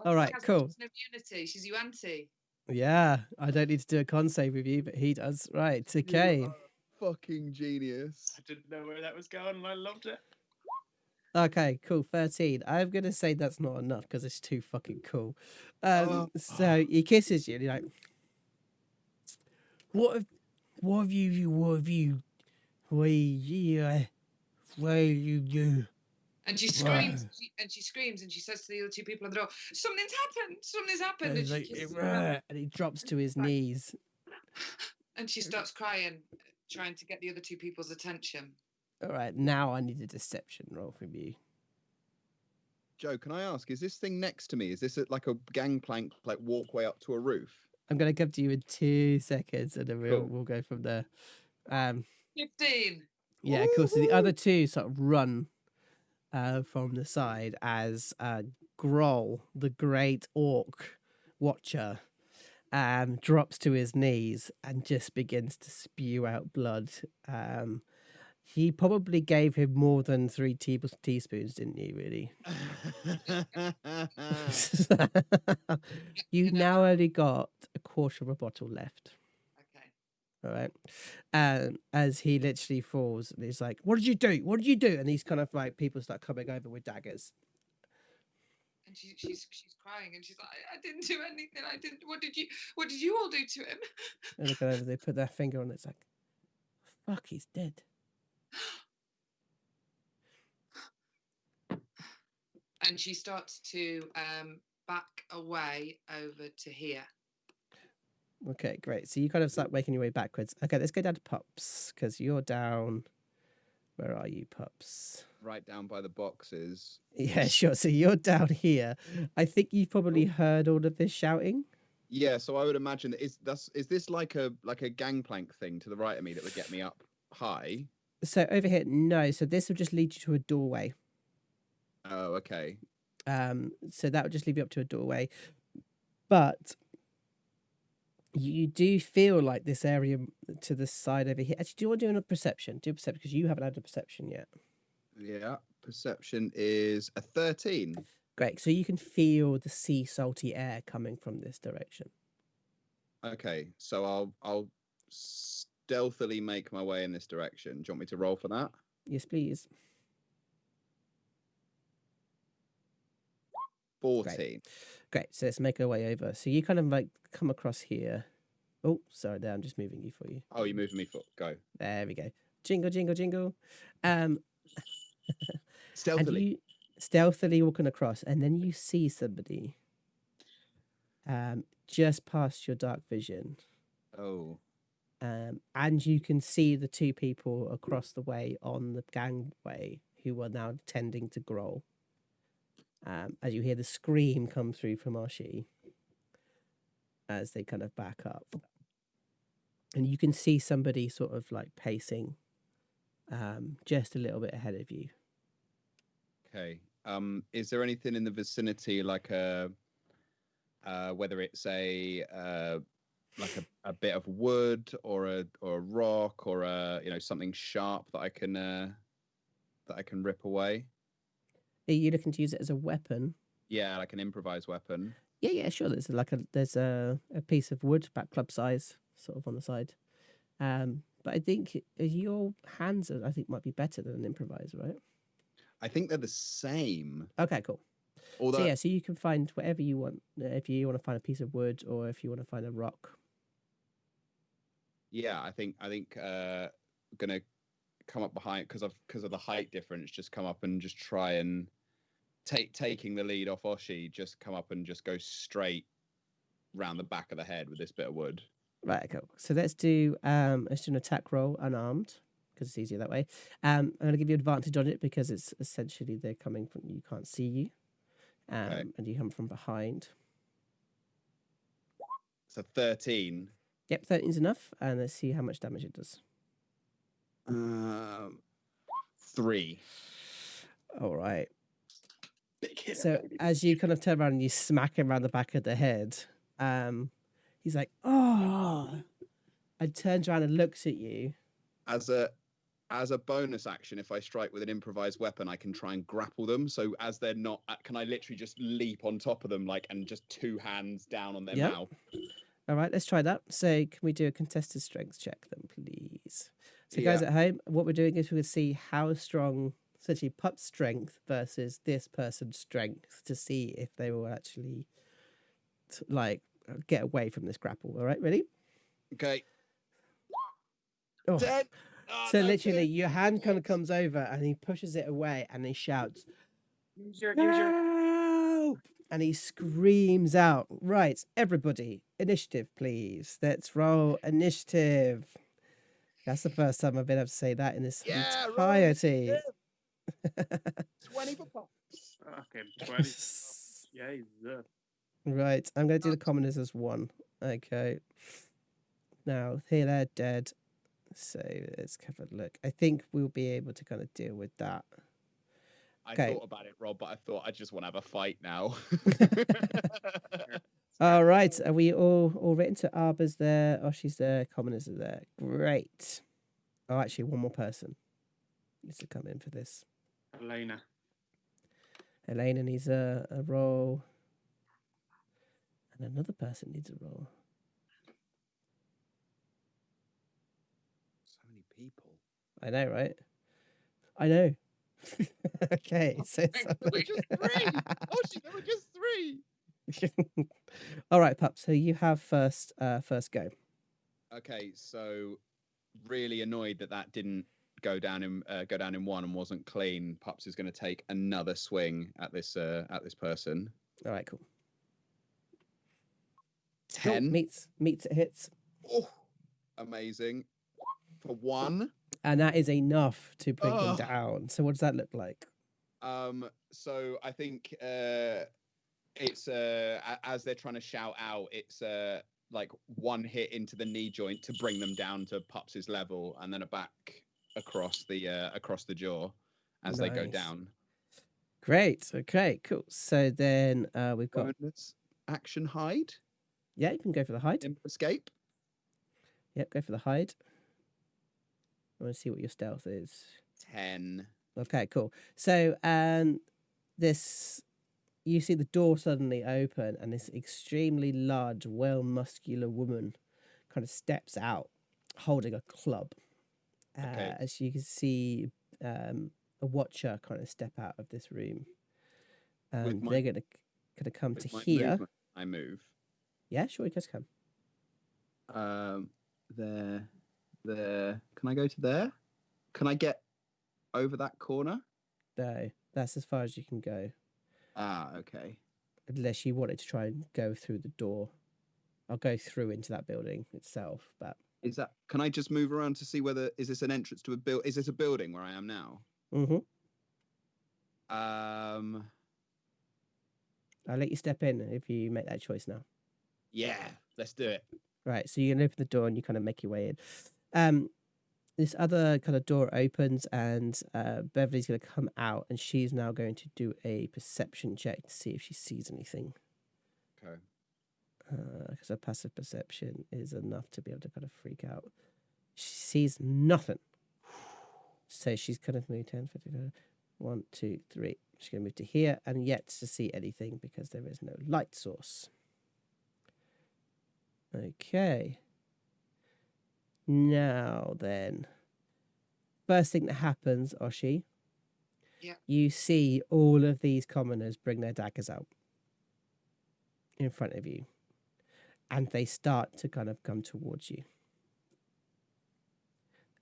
All right, cool. Immunity. She's your auntie. Yeah, I don't need to do a con save with you, but he does. Right, okay. Fucking genius. I didn't know where that was going, and I loved it. Okay, cool. 13. I'm gonna say that's not enough because it's too fucking cool. So he kisses you, and you're like, what have you do? And she screams, and she says to the other two people on the door, something's happened. And he's like, and he drops to his knees. And she starts crying, trying to get the other two people's attention. All right, now I need a deception roll from you. Joe, can I ask, is this thing next to me? Is this like a gangplank, like walkway up to a roof? I'm going to come to you in 2 seconds and then we'll go from there. 15. Yeah, of course. So the other two sort of run from the side as Groll, the great orc watcher, drops to his knees and just begins to spew out blood. He probably gave him more than 3 teaspoons, didn't you, really? You've now only got a quarter of a bottle left. Okay. All right. As he literally falls, and he's like, what did you do? What did you do? And these kind of like people start coming over with daggers. And she's crying, and she's like, I didn't do anything. I didn't. What did you all do to him? And they go over, they put their finger on it. It's like, fuck, he's dead. And she starts to back away over to here. Okay, great. So you kind of start making your way backwards. Okay, let's go down to Pups, because you're down. Where are you, Pups? Right down by the boxes. Yeah, sure. So you're down here. I think you've probably heard all of this shouting. Yeah, so I would imagine that is this like a gangplank thing to the right of me that would get me up high? So over here, no. So this will just lead you to a doorway. Oh, okay. So that would just leave you up to a doorway. But you do feel like this area to the side over here. Actually, do you want to do a perception? Do a perception, because you haven't had a perception yet. Yeah, perception is a 13. Great. So you can feel the sea salty air coming from this direction. Okay, so I'll stealthily make my way in this direction. Do you want me to roll for that? Yes, please. 14. Great. So let's make our way over. So you kind of like come across here. Oh, sorry, there. I'm just moving you for you. Oh, you're moving me for go. There we go. Jingle, jingle, jingle. Stealthily. And you stealthily walking across, and then you see somebody just past your dark vision. Oh. And you can see the 2 people across the way on the gangway who are now tending to Groll. As you hear the scream come through from Archie as they kind of back up. And you can see somebody sort of like pacing just a little bit ahead of you. Okay. Is there anything in the vicinity, like whether it's a bit of wood or a rock or something sharp that I can rip away? Are you looking to use it as a weapon? Yeah, like an improvised weapon. Yeah, sure. There's a piece of wood, about club size, sort of on the side. But I think your hands I think might be better than an improviser, right? I think they're the same. Okay, cool. Although, So you can find whatever you want. If you want to find a piece of wood or if you want to find a rock. yeah, I think gonna come up behind because of the height difference. Just come up and just try and taking the lead off Oshi. Just come up and just go straight round the back of the head with this bit of wood. Right, cool. So let's do an attack roll unarmed because it's easier that way. I'm going to give you advantage on it because it's essentially they're coming from you can't see you, Okay. and you come from behind. So 13. Yep, 13's enough, and let's see how much damage it does. 3. All right. Big hit. So as you kind of turn around and you smack him around the back of the head, he's like, "Oh!" and turns around and looks at you. As a bonus action, if I strike with an improvised weapon, I can try and grapple them. So as they're not, can I literally just leap on top of them, and just 2 hands down on their Yep. mouth? All right, let's try that. So can we do a contested strength check then, please? So guys at home, what we're doing is we're going to see how strong, essentially, Pup's strength versus this person's strength to see if they will actually, get away from this grapple. All right, ready? Okay. Oh. 10. So literally, your hand kind of comes over and he pushes it away and he shouts, Use your "Help!" And he screams out. Right, everybody, initiative, please. Let's roll initiative. That's the first time I've been able to say that in this entirety. 20 for Pop. fucking 20. Jesus. Right, I'm going to do the commoners as 1. Okay. Now, here they're dead. So let's have a look. I think we'll be able to kind of deal with that. I Okay. thought about it, Rob, but I thought I just want to have a fight now. All right, are we all written? So Arba's there, Oshi's there, commoners are there. Great. Oh, actually, one more person needs to come in for this. Elena. Elena needs a roll. And another person needs a roll. So many people. I know, right? I know. Okay, so There were just 3. There were just 3. all right, Pup. So you have first go. Okay, so really annoyed that didn't go down in 1 and wasn't clean. Pups is going to take another swing at this person. All right, cool. 10. Cool. Meets it hits. Oh, amazing. For 1. And that is enough to bring them down. So what does that look like? So I think it's as they're trying to shout out, it's like 1 hit into the knee joint to bring them down to Pups's level, and then a back across the jaw as they go Nice. down. Great. Okay, cool. So then we've got Bonus action hide. Yeah, you can go for the hide. Escape. Yep, go for the hide. I want to see what your stealth is. 10. Okay, cool. So this you see the door suddenly open and this extremely large, well-muscular woman kind of steps out holding a club. Okay. As you can see a watcher kind of step out of this room. And they're gonna come to here. Movement, I move. Yeah, sure, you guys can. There. Can I go to there? Can I get over that corner? No, that's as far as you can go. Ah, okay. Unless you wanted to try and go through the door. I'll go through into that building itself, but Is that? Can I just move around to see whether is this an entrance to a build? Is this a building where I am now? Mm-hmm. I'll let you step in if you make that choice now. Yeah, let's do it. Right, so you can open the door and you kind of make your way in. this other kind of door opens, and Beverly's going to come out, and she's now going to do a perception check to see if she sees anything. Okay. Because her passive perception is enough to be able to kind of freak out. She sees nothing. So she's kind of moved 10, 15, 1, 2, 3. She's going to move to here and yet to see anything because there is no light source. Okay. Now then. First thing that happens, Oshi. Yeah. You see all of these commoners bring their daggers out in front of you. And they start to kind of come towards you.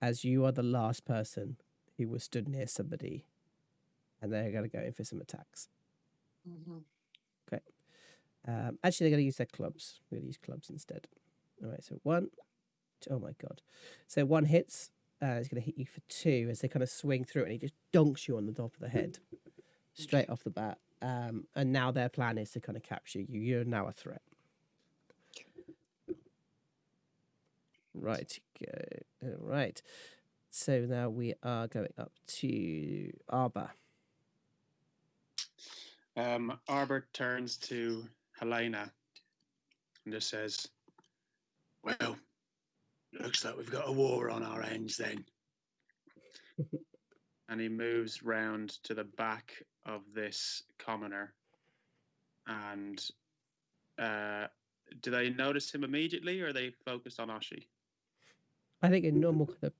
As you are the last person who was stood near somebody. And they're going to go in for some attacks. Mm-hmm. Okay. Actually, they're going to use their clubs. We're going to use clubs instead. All right, so 1. Oh, my God. So 1 hits. It's going to hit you for 2 as they kind of swing through and he just dunks you on the top of the head. Straight off the bat. And now their plan is to kind of capture you. You're now a threat. Right. Go. All right. So now we are going up to Arba. Arbor turns to Helena and just says, Well, looks like we've got a war on our hands then. and he moves round to the back of this commoner. And do they notice him immediately, or are they focused on Oshi? I think in normal kind of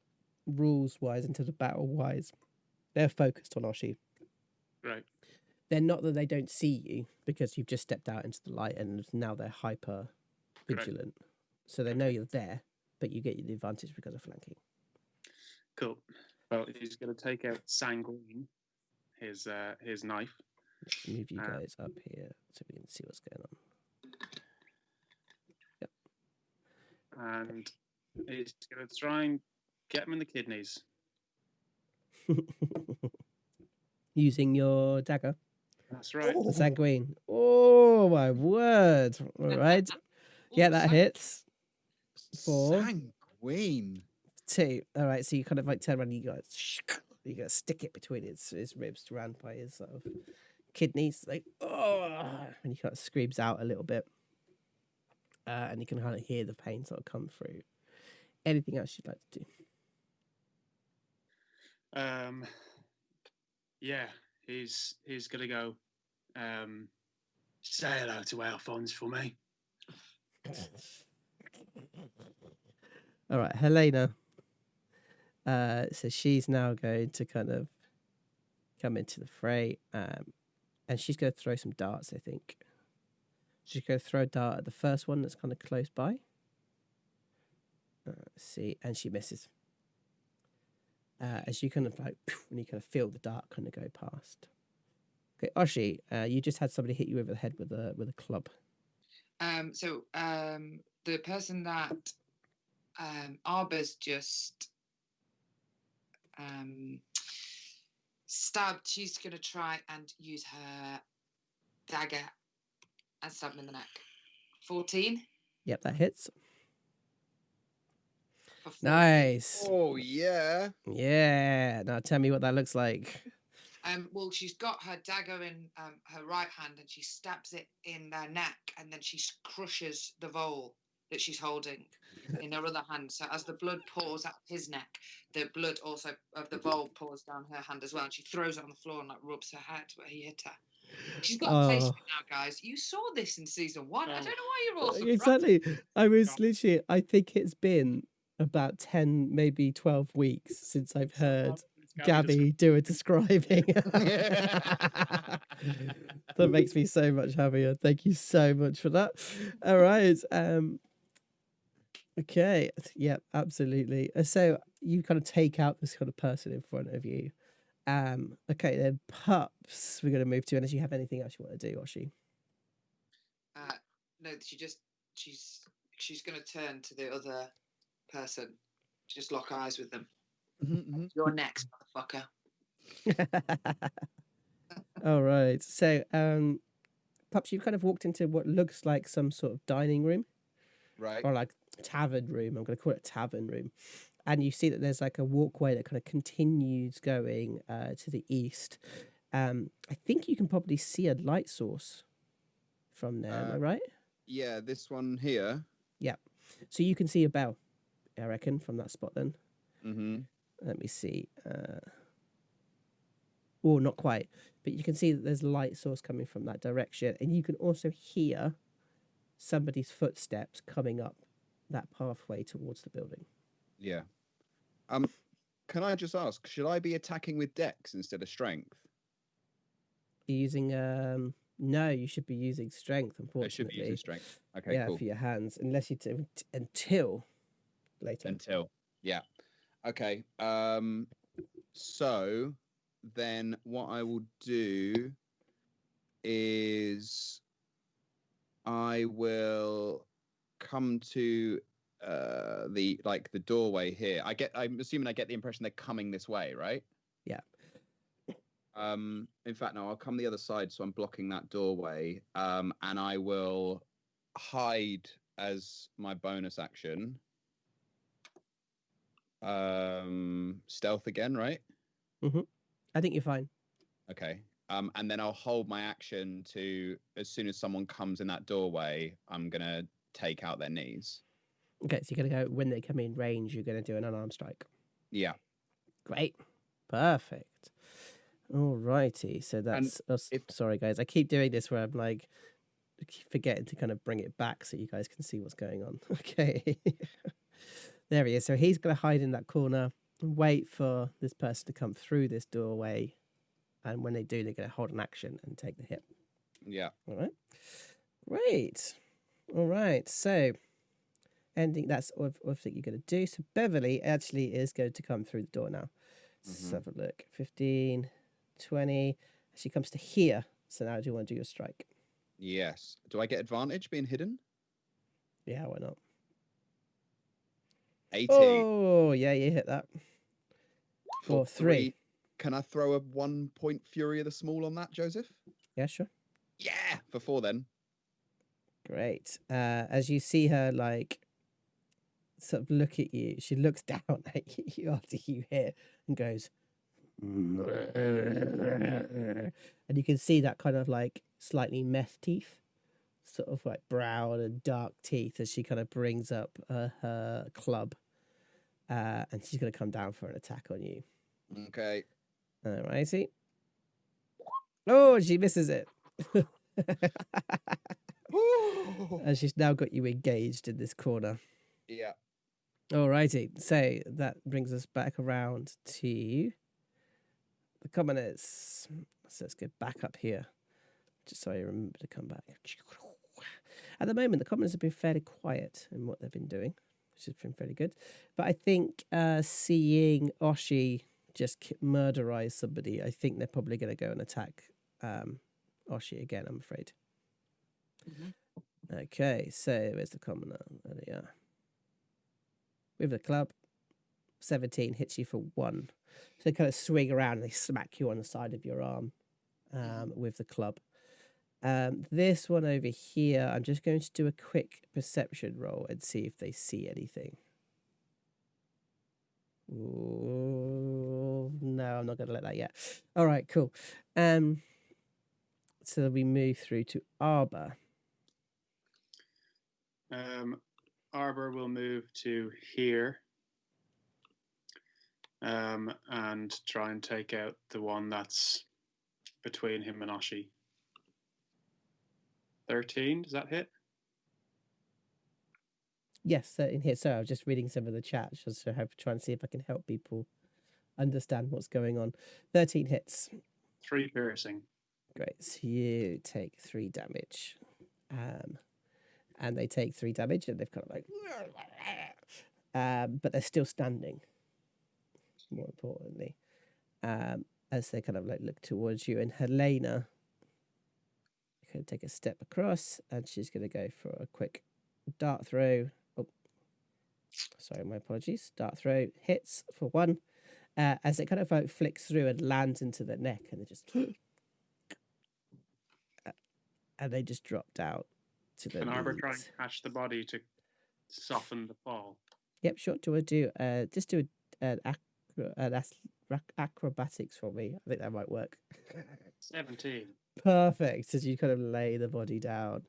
rules-wise, into the battle-wise, they're focused on Oshi. Right. They're not that they don't see you because you've just stepped out into the light and now they're hyper vigilant. Right. So they know you're there, but you get the advantage because of flanking. Cool. Well, he's going to take out Sanguine, his knife. Let's move you guys up here so we can see what's going on. Yep. And he's going to try and get him in the kidneys. Using your dagger? That's right. The Sanguine. Oh, my word. All right. Yeah, that hits. 4. Sanguine. 2. All right, so you kind of like turn around and you gotta stick it between his ribs around by his sort of kidneys. Like, oh, and he kind of screams out a little bit. And you can kind of hear the pain sort of come through. Anything else you'd like to do? Yeah, he's gonna go. Say hello to Alphonse for me. All right, Helena. So she's now going to kind of come into the fray, and she's going to throw some darts, I think. She's going to throw a dart at the first one that's kind of close by. Let's see, and she misses. As you kind of like, and you kind of feel the dart kind of go past. Okay, Oshi, you just had somebody hit you over the head with a club. So the person that Arba's just stabbed, she's going to try and use her dagger and stab him in the neck. 14. Yep, that hits. Nice. Oh, yeah. Yeah. Now tell me what that looks like. Well, she's got her dagger in her right hand and she stabs it in their neck and then she crushes the vole that she's holding in her other hand. So as the blood pours out of his neck, the blood also of the vole pours down her hand as well. And she throws it on the floor and like rubs her head where he hit her. She's got a taste of it now, guys. You saw this in season 1. I don't know why you're all surprised. Exactly. I was literally, I think it's been about 10, maybe 12 weeks since I've heard Gabby do a describing. That makes me so much happier. Thank you so much for that. All right. Okay. Yeah, absolutely. So you kind of take out this kind of person in front of you. Okay, then pups we're going to move to, unless you have anything else you want to do, Oshi. No, she's going to turn to the other person, just lock eyes with them. You're next, motherfucker. All right. So, pups, you've kind of walked into what looks like some sort of dining room, right? Or like tavern room. I'm going to call it a tavern room. and you see that there's like a walkway that kind of continues going to the east. I think you can probably see a light source from there. Am I right? Yeah, this one here. Yeah. So you can see a bell, I reckon, from that spot then. Mm-hmm. Let me see. Oh, not quite. But you can see that there's a light source coming from that direction. And you can also hear somebody's footsteps coming up that pathway towards the building. Yeah. Can I just ask, should I be attacking with dex instead of strength? You're using no, you should be using strength, unfortunately. I should be using strength. Okay, yeah, cool. for your hands, unless you until later. Until. Yeah. Okay. So then what I will do is I will come to the doorway here. I'm assuming I get the impression they're coming this way, right? Yeah. In fact, no, I'll come the other side, so I'm blocking that doorway. And I will hide as my bonus action. Stealth again, right? Mm-hmm. I think you're fine. Okay. And then I'll hold my action to, as soon as someone comes in that doorway, I'm gonna take out their knees. Okay, so you're gonna go when they come in range. You're gonna do an unarmed strike. Yeah. Great. Perfect. All righty. So that's. Sorry, guys. I keep doing this where I'm like forgetting to kind of bring it back so you guys can see what's going on. Okay. There he is. So he's going to hide in that corner and wait for this person to come through this doorway. And when they do, they're going to hold an action and take the hit. Yeah. All right. Great. All right. So ending, that's what I think you're going to do. So Beverly actually is going to come through the door now. Let's have a look. 15, 20. She comes to here. So now do you want to do your strike? Yes. Do I get advantage being hidden? Yeah, why not? 18. Oh, yeah, you hit that. For 3. Can I throw a 1 point Fury of the Small on that, Joseph? Yeah, sure. Yeah, for 4 then. Great. As you see her, like, sort of look at you, she looks down at you after you hit and goes, and you can see that kind of like slightly meth teeth, sort of like brown and dark teeth, as she kind of brings up her club, and she's going to come down for an attack on you. Okay. All righty. Oh, she misses it. And she's now got you engaged in this corner. Yeah. All righty. So that brings us back around to the commoners. So let's go back up here, just so I remember to come back. At the moment, the commoners have been fairly quiet in what they've been doing, which has been fairly good. But I think seeing Oshi just murderize somebody, I think they're probably going to go and attack Oshi again, I'm afraid. Mm-hmm. Okay, so where's the commoner? There they are. With the club, 17 hits you for 1. So they kind of swing around and they smack you on the side of your arm with the club. This one over here, I'm just going to do a quick perception roll and see if they see anything. Ooh, no, I'm not going to let that yet. All right, cool. So we move through to Arbor. Arbor will move to here and try and take out the one that's between him and Oshi. 13, does that hit? Yes, in here. So I was just reading some of the chat just to try and see if I can help people understand what's going on. 13 hits. 3 piercing. Great. So you take 3 damage. And they take 3 damage, and they've kind of like, but they're still standing. More importantly, as they kind of like look towards you, and Helena can take a step across, and she's going to go for a quick dart throw. Oh, sorry, my apologies. Dart throw hits for 1, as it kind of like flicks through and lands into the neck, and they just and they just dropped out. Can Arbor try and catch the body to soften the fall? Yep, sure. Do I do just do acrobatics for me? I think that might work. 17. Perfect. As you kind of lay the body down.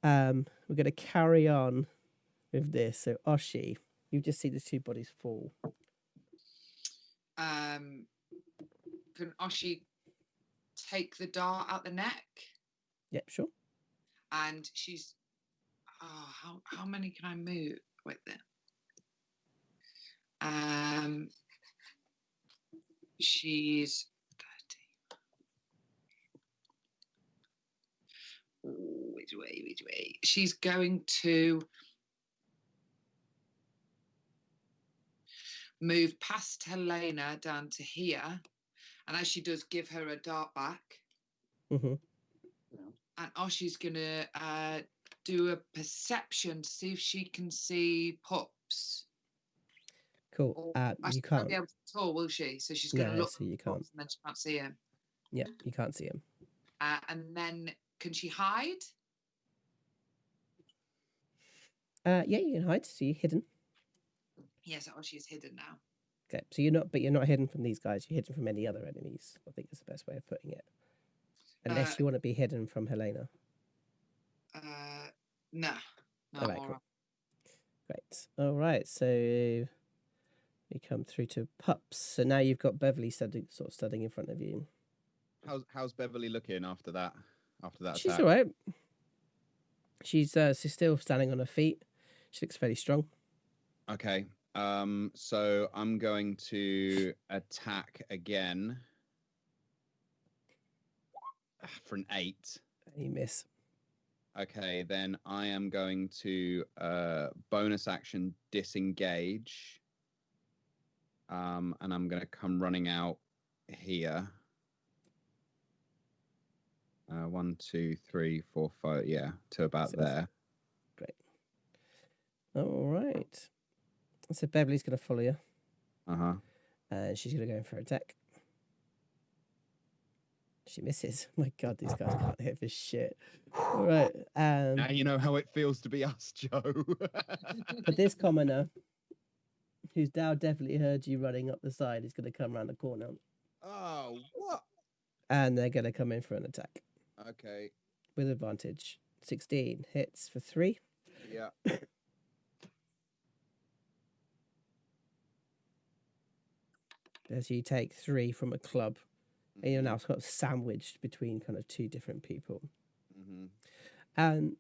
We're going to carry on with this. So Oshi, you just see the two bodies fall. Can Oshi take the dart out the neck? Yep, sure. And she's how many can I move with it? She's 30. Which way? She's going to move past Helena down to here, and as she does, give her a dart back. Mm-hmm. And Oshi's gonna do a perception to see if she can see pups. Cool. You She can't. won't be able to at all, will she? So she's gonna look so you for can't. pups and then she can't see him. Yeah, you can't see him. And then can she hide? Yeah, you can hide. So you're hidden. Yes, Oshi's hidden now. Okay, so you're not hidden from these guys. You're hidden from any other enemies. I think is the best way of putting it. Unless you want to be hidden from Helena. No. All right, cool. Great. All right, so we come through to pups. So now you've got Beverly studying in front of you. How's Beverly looking after that? She's attack? all right. She's still standing on her feet. She looks fairly strong. Okay. So I'm going to attack again for an 8. You miss. Okay, then I am going to bonus action disengage. And I'm going to come running out here. 1, 2, 3, 4, 5. Yeah, to about there. Great. All right. So Beverly's going to follow you. Uh-huh. And she's going to go in for an attack. She misses. My God, these guys can't hit for shit. All right. Now you know how it feels to be us, Joe. But this commoner, who's now definitely heard you running up the side, is going to come around the corner. Oh, what? And they're going to come in for an attack. Okay. With advantage. 16 hits for 3. Yeah. As you take 3 from a club, and you're now sort of sandwiched between kind of 2 different people. Mm-hmm. And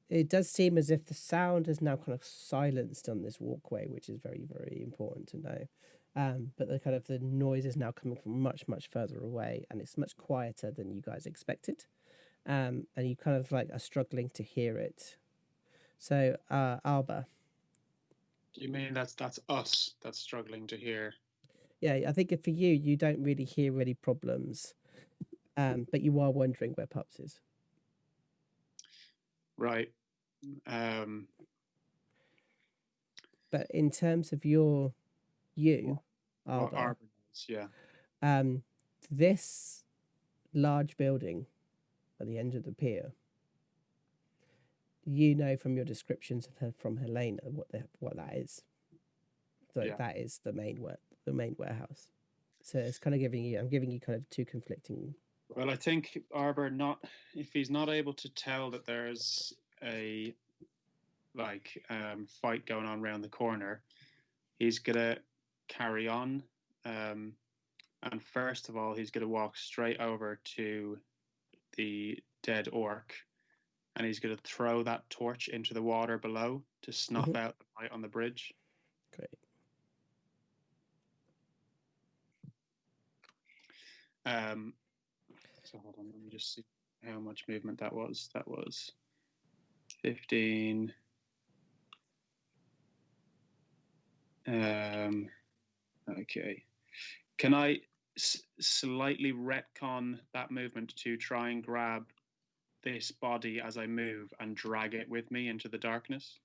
it does seem as if the sound is now kind of silenced on this walkway, which is very, very important to know. But the noise is now coming from much, much further away, and it's much quieter than you guys expected. And you kind of are struggling to hear it. So, Alba. Do you mean that's us that's struggling to hear? Yeah, I think for you, you don't really hear any problems, but you are wondering where Pups is. Right. But in terms of Alba, yeah. This large building at the end of the pier, you know from your descriptions of her from Helena what that is. So that is the main warehouse. So it's kind of I'm giving you kind of 2 conflicting. Well, I think Arbor if he's not able to tell that there's a fight going on around the corner, he's gonna carry on. And first of all, he's gonna walk straight over to the dead orc, and he's gonna throw that torch into the water below to snuff out the light on the bridge. Great. So hold on, let me just see how much movement that was. That was 15. Okay. Can I slightly retcon that movement to try and grab this body as I move and drag it with me into the darkness,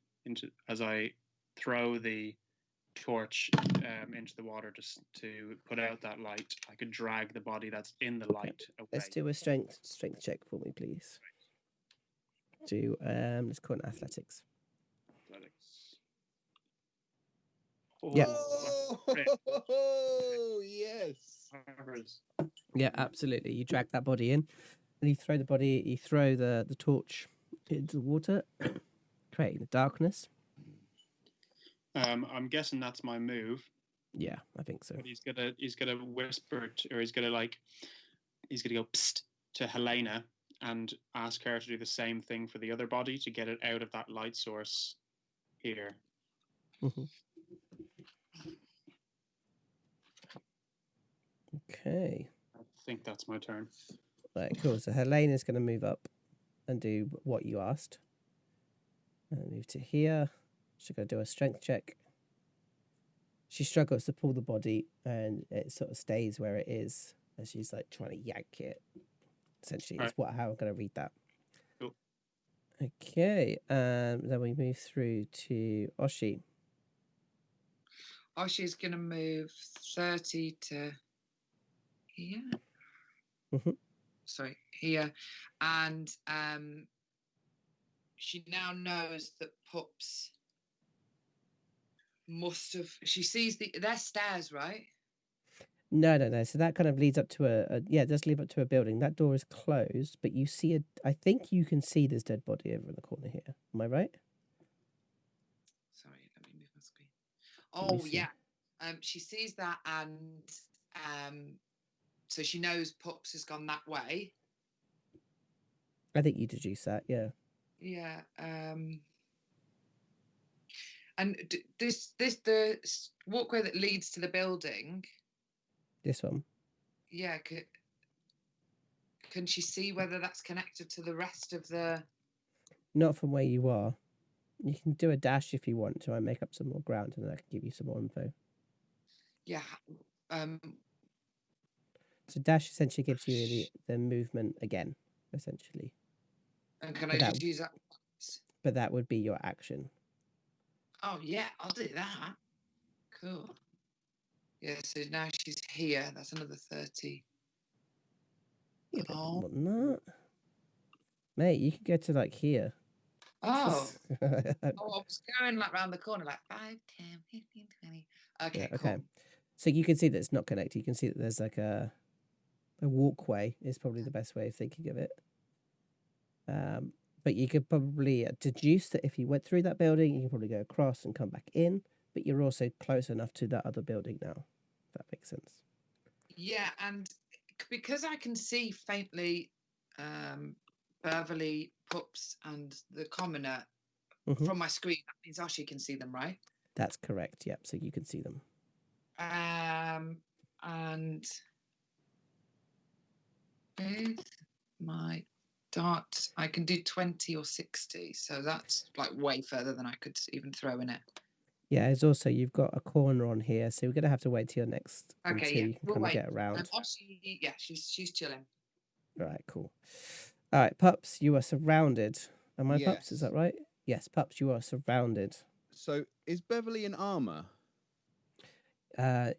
as I throw the torch into the water to put out that light? I could drag the body that's in the light away. Let's do a strength check for me, please. Do let's call it athletics. Yeah. Oh, yes. Yeah, absolutely. You drag that body in, and you throw the torch into the water, creating the darkness. I'm guessing that's my move. Yeah, I think so. But he's gonna whisper or he's gonna go psst to Helena and ask her to do the same thing for the other body to get it out of that light source here. Mm-hmm. Okay. I think that's my turn. Right, cool. So Helena's going to move up and do what you asked. And move to here. She's going to do a strength check. She struggles to pull the body, and it sort of stays where it is as she's like trying to yank it. Essentially, is how I'm going to read that. Cool. Okay, then we move through to Oshi. Oshi's going to move 30 to here. Mm-hmm. Sorry, here. And she now knows that Pups must have... She sees they're stairs, right? No. So that kind of leads up to it does lead up to a building. That door is closed, but you see I think you can see this dead body over in the corner here. Am I right? Sorry, let me move my screen. Oh, yeah. She sees that, and so she knows Pups has gone that way. I think you deduce that, yeah. Yeah. And the walkway that leads to the building. This one. Yeah. Can she see whether that's connected to the rest of the... Not from where you are. You can do a dash if you want to and make up some more ground, and I can give you some more info. Yeah. So dash essentially gives you the movement again, essentially. And can I just use that? But that would be your action. Oh, yeah, I'll do that. Cool. Yeah, so now she's here. That's another 30. Yeah, more than that. Mate, you could go to like here. Oh. I was going like round the corner, like 5, 10, 15, 20. Okay, yeah, cool. Okay. So you can see that it's not connected. You can see that there's like a walkway is probably the best way of thinking of it. But you could probably deduce that if you went through that building, you can probably go across and come back in. But you're also close enough to that other building now, if that makes sense. Yeah, and because I can see faintly Beverly, Pups, and the commoner from my screen, that means Oshi can see them, right? That's correct, yep. So you can see them. And with my dart, I can do 20 or 60. So that's like way further than I could even throw in it. Yeah, it's also, you've got a corner on here, so we're going to have to wait till your next until you can kind of get around. Oshi, yeah, she's chilling. All right, cool. All right, Pups, you are surrounded. Am I Pups? Is that right? Yes, Pups, you are surrounded. So is Beverly in armor?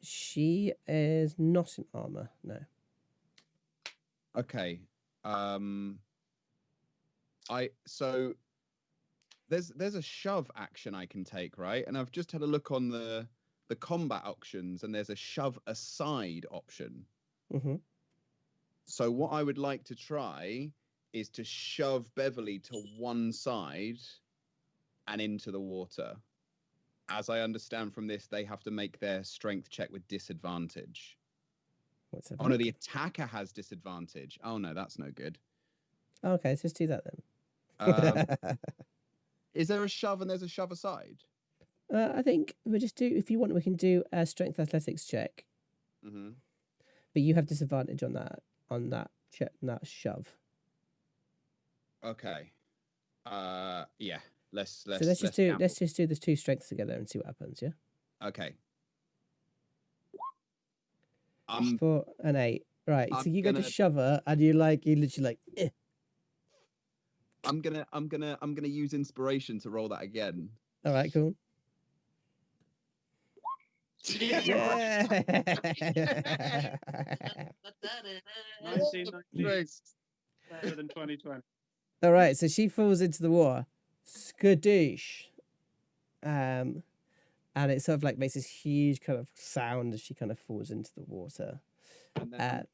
She is not in armor, no. Okay. So there's a shove action I can take, right? And I've just had a look on the combat options, and there's a shove aside option. Mm-hmm. So what I would like to try is to shove Beverly to one side and into the water. As I understand from this, they have to make their strength check with disadvantage. What's that? Oh no, the attacker has disadvantage. Oh no, that's no good. Okay, let's just do that then. Is there a shove and there's a shove aside? I think we'll just do, if you want, we can do a strength athletics check. Mm-hmm. But you have disadvantage on that shove. Okay. Yeah. Let's just do the two strengths together and see what happens. Yeah. Okay. 4 and 8. Right. So you go to shove her, and you literally like. Eh. I'm gonna use inspiration to roll that again. All right. Cool. Yeah. 1990. Better than 2020. All right. So she falls into the water. Skadoosh. and it sort of like makes this huge kind of sound as she kind of falls into the water. And then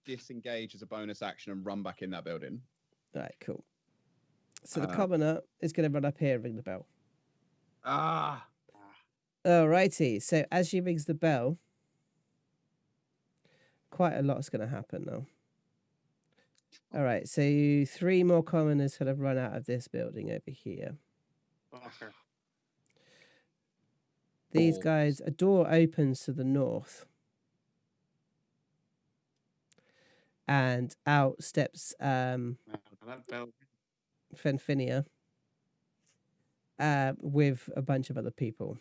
disengage as a bonus action and run back in that building. All right, cool. So the commoner is going to run up here and ring the bell. Alrighty. So as she rings the bell, quite a lot's going to happen now. All right. So 3 more commoners kind of run out of this building over here. Okay. These guys, a door opens to the north. And out steps Fenfinia with a bunch of other people.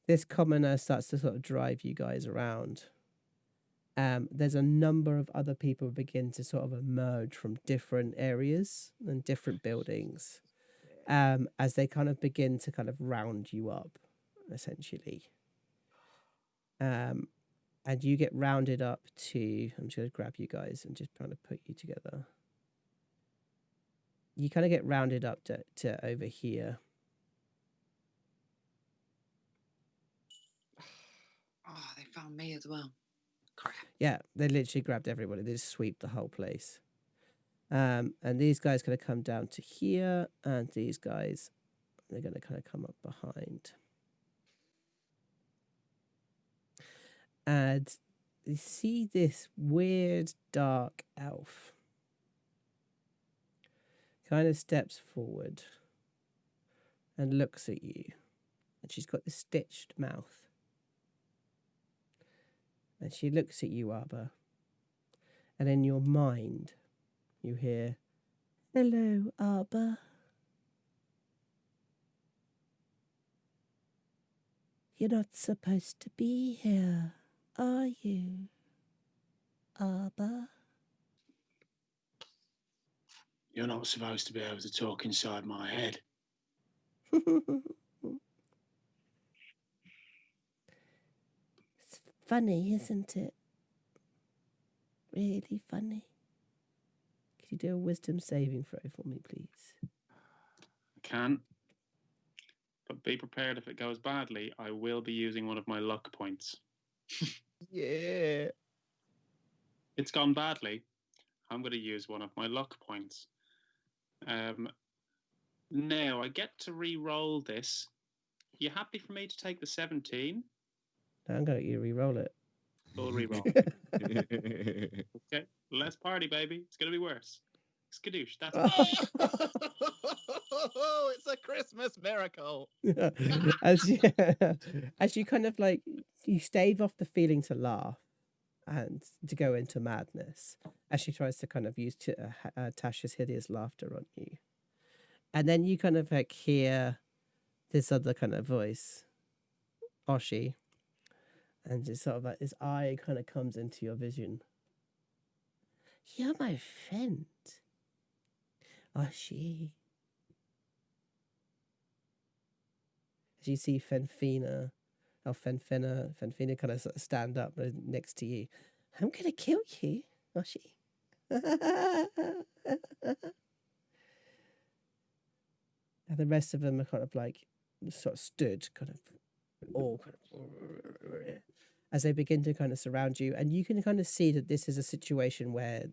This commoner starts to sort of drive you guys around. There's a number of other people begin to sort of emerge from different areas and different buildings as they kind of begin to kind of round you up, essentially. And you get rounded up to, I'm just going to grab you guys and just kind of put you together. You kind of get rounded up to over here. Oh, they found me as well. Crap. Yeah, they literally grabbed everybody. They just sweep the whole place. And these guys going to come down to here, and these guys, they're going to kind of come up behind. And you see this weird dark elf kind of steps forward and looks at you. And she's got this stitched mouth. And she looks at you, Arba. And in your mind, you hear, "Hello, Arba. You're not supposed to be here, are you, Arba?" You're not supposed to be able to talk inside my head. It's funny, isn't it? Really funny. Could you do a wisdom saving throw for me, please? I can. But be prepared if it goes badly, I will be using one of my luck points. Yeah. It's gone badly. I'm going to use one of my luck points. Now, I get to re-roll this. You happy for me to take the 17? I'm going to get you to re-roll it. Full re-roll. Okay, less party, baby. It's going to be worse. Skadoosh, that's party. Oh, it's a Christmas miracle. as you kind of like, you stave off the feeling to laugh and to go into madness as she tries to kind of use Tasha's hideous laughter on you. And then you kind of like hear this other kind of voice, Oshi, and just sort of like this eye kind of comes into your vision. "You're my friend, Oshi." As you see Fenfina kind of stand up next to you. "I'm going to kill you, Oshi." And the rest of them are kind of like sort of stood, kind of all kind of as they begin to kind of surround you. And you can kind of see that this is a situation where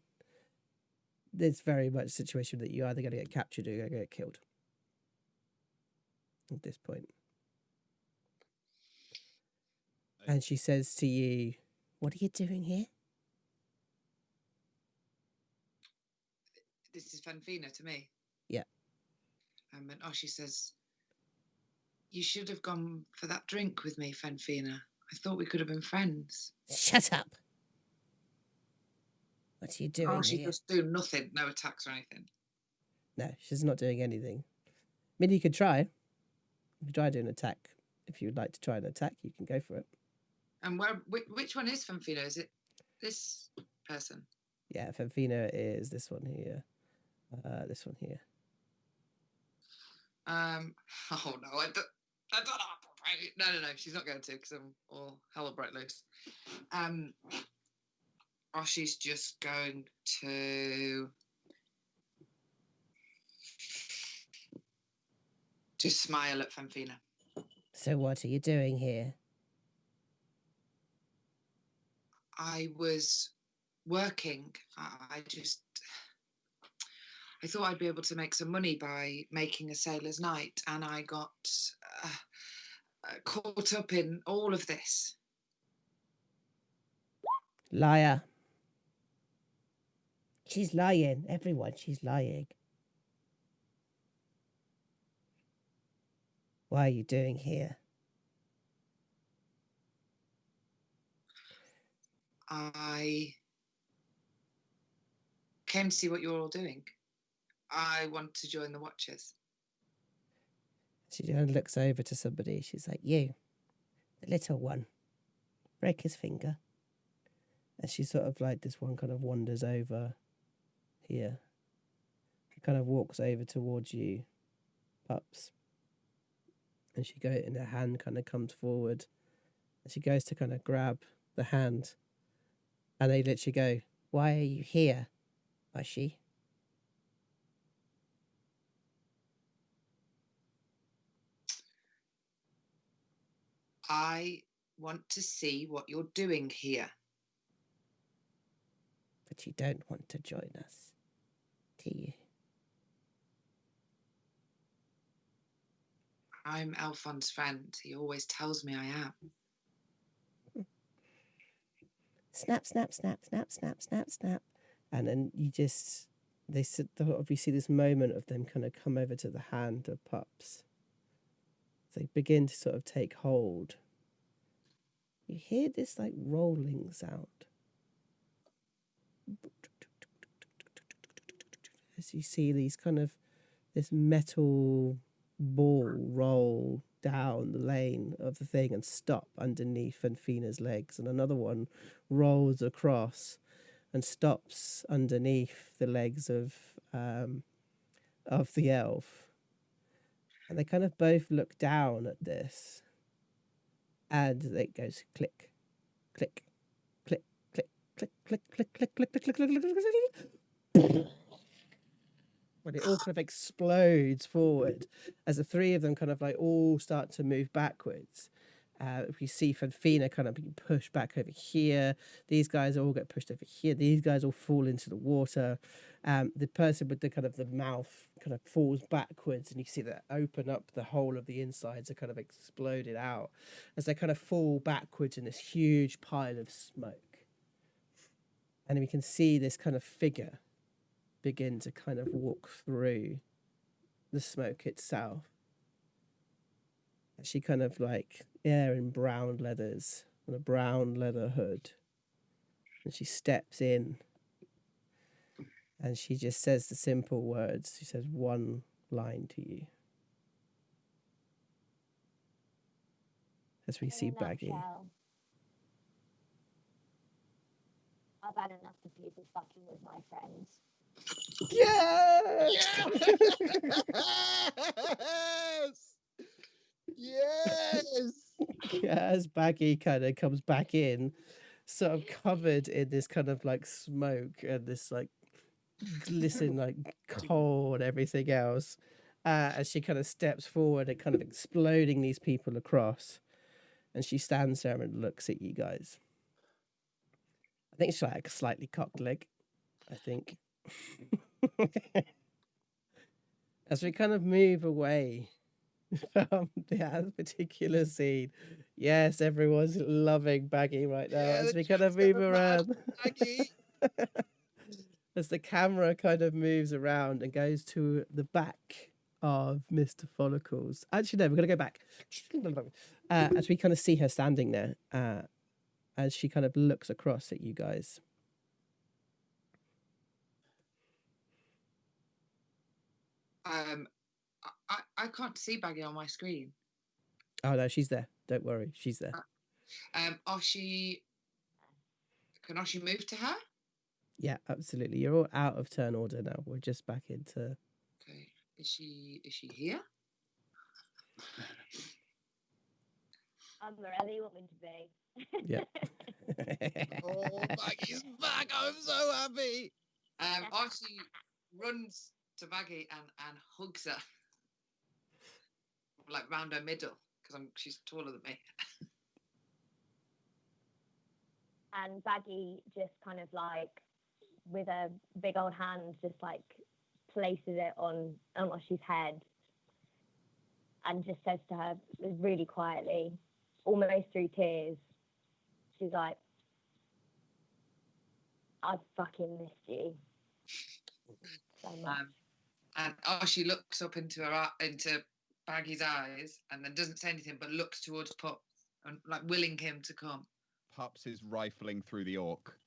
it's very much a situation that you're either going to get captured or you're going to get killed at this point. And she says to you, "What are you doing here?" This is Fanfina to me. Yeah. And Oshi says, "You should have gone for that drink with me, Fanfina. I thought we could have been friends." "Shut up. What are you doing She here?" just do nothing, no attacks or anything. No, she's not doing anything. I mean, you could try. You could try doing an attack. If you would like to try an attack, you can go for it. And which one is Fanfina? Is it this person? Yeah, Fenfina is this one here. This one here. Oh no, I don't know. No, she's not going to because I'm all hella bright loose. Oshi's just going to just smile at Fanfina. So what are you doing here? I was working. I thought I'd be able to make some money by making a sailor's night, and I got caught up in all of this. Liar. She's lying. Everyone, she's lying. What are you doing here? I came to see what you're all doing. I want to join the Watchers. She kind of looks over to somebody. She's like, you, the little one, break his finger. And she sort of like, this one kind of wanders over here. She kind of walks over towards you, Pups. And she goes, and her hand kind of comes forward. And she goes to kind of grab the hand. And they literally go, why are you here, Mushy? I want to see what you're doing here. But you don't want to join us, do you? I'm Alphon's friend. He always tells me I am. Snap, snap, snap, snap, snap, snap, snap. And then you just, you see this moment of them kind of come over to the hand of Pups. They begin to sort of take hold. You hear this like rolling sound. As you see these kind of, this metal ball roll down the lane of the thing and stop underneath Fanfina's legs, and another one rolls across and stops underneath the legs of the elf. And they kind of both look down at this, and it goes click, click, click, click, click, click, click, click, click, click, click, click, click, click. When it all kind of explodes forward as the three of them kind of like all start to move backwards. We see Fanfina kind of being pushed back over here. These guys all get pushed over here. These guys all fall into the water. The person with the kind of the mouth kind of falls backwards, and you see that open up the whole of the insides are kind of exploded out as they kind of fall backwards in this huge pile of smoke. And we can see this kind of figure begin to kind of walk through the smoke itself. She kind of like, in brown leathers and a brown leather hood. And she steps in and she just says the simple words. She says one line to you. As we see Baggy. I've had enough of people fucking with my friends. Yes! Yes! As Baggy kind of comes back in, sort of covered in this kind of like smoke and this like glisten like coal and everything else, as she kind of steps forward and kind of exploding these people across, and she stands there and looks at you guys. I think she's like a slightly cocked leg, I think. As we kind of move away from that particular scene. Yes, everyone's loving Baggy right now. As we kind of move around. As the camera kind of moves around and goes to the back of Mr. Follicles. Actually, no, we're going to go back. As we kind of see her standing there, as she kind of looks across at you guys. I can't see Baggy on my screen. Oh no, she's there. Don't worry, she's there. Can Oshi move to her? Yeah, absolutely. You're all out of turn order now. We're just back into. Okay. Is she here? I'm wherever you want me to be. Yeah. Oh, Baggy's back! I'm so happy. Oshi runs to Baggy and hugs her, like round her middle. because she's taller than me. And Baggy just kind of like, with a big old hand, just like places it on Oshi's head and just says to her really quietly, almost through tears, she's like, I fucking missed you so much. And Oshi looks up into Baggy's eyes and then doesn't say anything, but looks towards Pup and like willing him to come. Pups is rifling through the orc.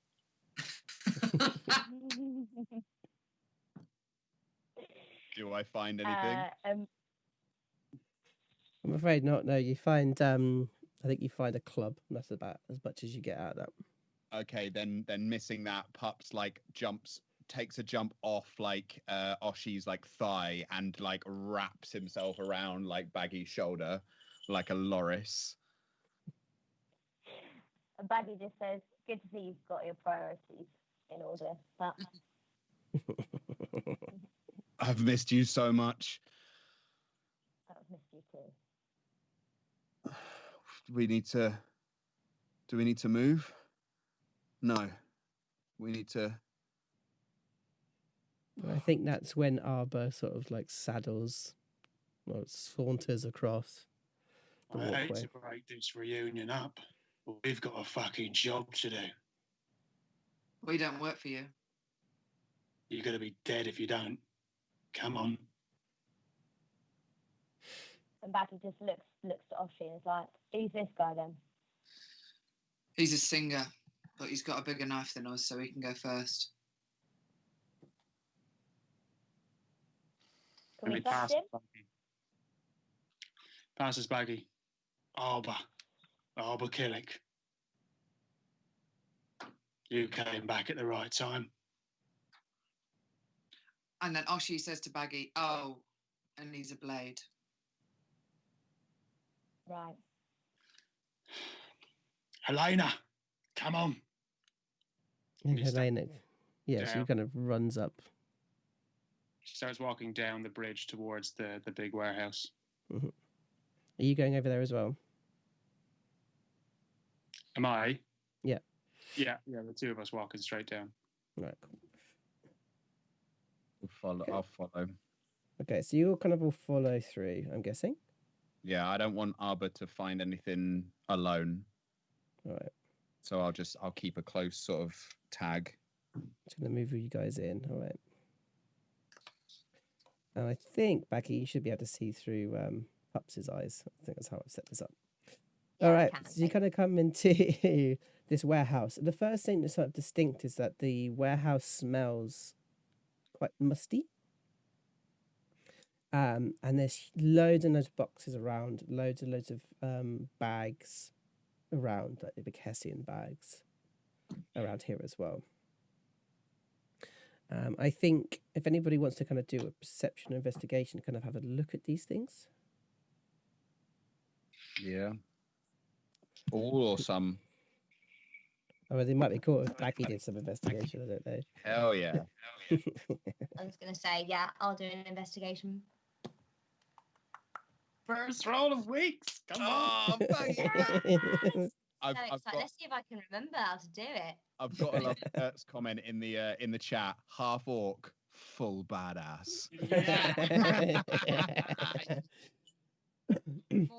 Do I find anything? I'm afraid not. No, you find I think you find a club. And that's about as much as you get out of that. Okay, then missing that, Pups like takes a jump off like Oshi's like thigh and like wraps himself around like Baggy's shoulder like a loris. And Baggy just says, good to see you've got your priorities in order. But I've missed you so much. I've missed you too. Do we need to move? No. We need to. I think that's when Arba sort of like saddles or saunters across the I hate walkway. to break this reunion up, but we've got a fucking job to do. We don't work for you. You're going to be dead if you don't. Come on. And Baggy just looks to Oshi and is like, who's this guy then? He's a singer, but he's got a bigger knife than us, so he can go first. Can we trust him? Passes Baggy. Arba Killick. You came back at the right time. And then Oshi says to Baggy, oh, and he's a blade. Right. Helena, come on. And You start Helena, yeah, she down. kind of runs up. She starts walking down the bridge towards the big warehouse. Mhm. Are you going over there as well? Am I? Yeah. Yeah, the two of us walking straight down. Right. Cool. I'll follow. Okay, so you'll kind of all follow through, I'm guessing. Yeah, I don't want Arba to find anything alone. All right. So I'll keep a close sort of tag. Just going to move you guys in. All right. And I think, Baggy, you should be able to see through Pups' eyes. I think that's how I've set this up. Yeah, All I right. can. So you kind of come into this warehouse. The first thing that's sort of distinct is that the warehouse smells quite musty. And there's loads and loads of boxes around, loads and loads of bags around, like the big Hessian bags around here as well. I think if anybody wants to kind of do a perception investigation, kind of have a look at these things. Yeah. All or some. Oh, they might be cool if Baggy did some investigation. I don't know. Hell yeah. I was going to say, yeah, I'll do an investigation. First roll of weeks. Come on. Oh, Yes! I've So got let's see if I can remember how to do it. I've got a love Kurt's comment in the chat. Half orc, full badass.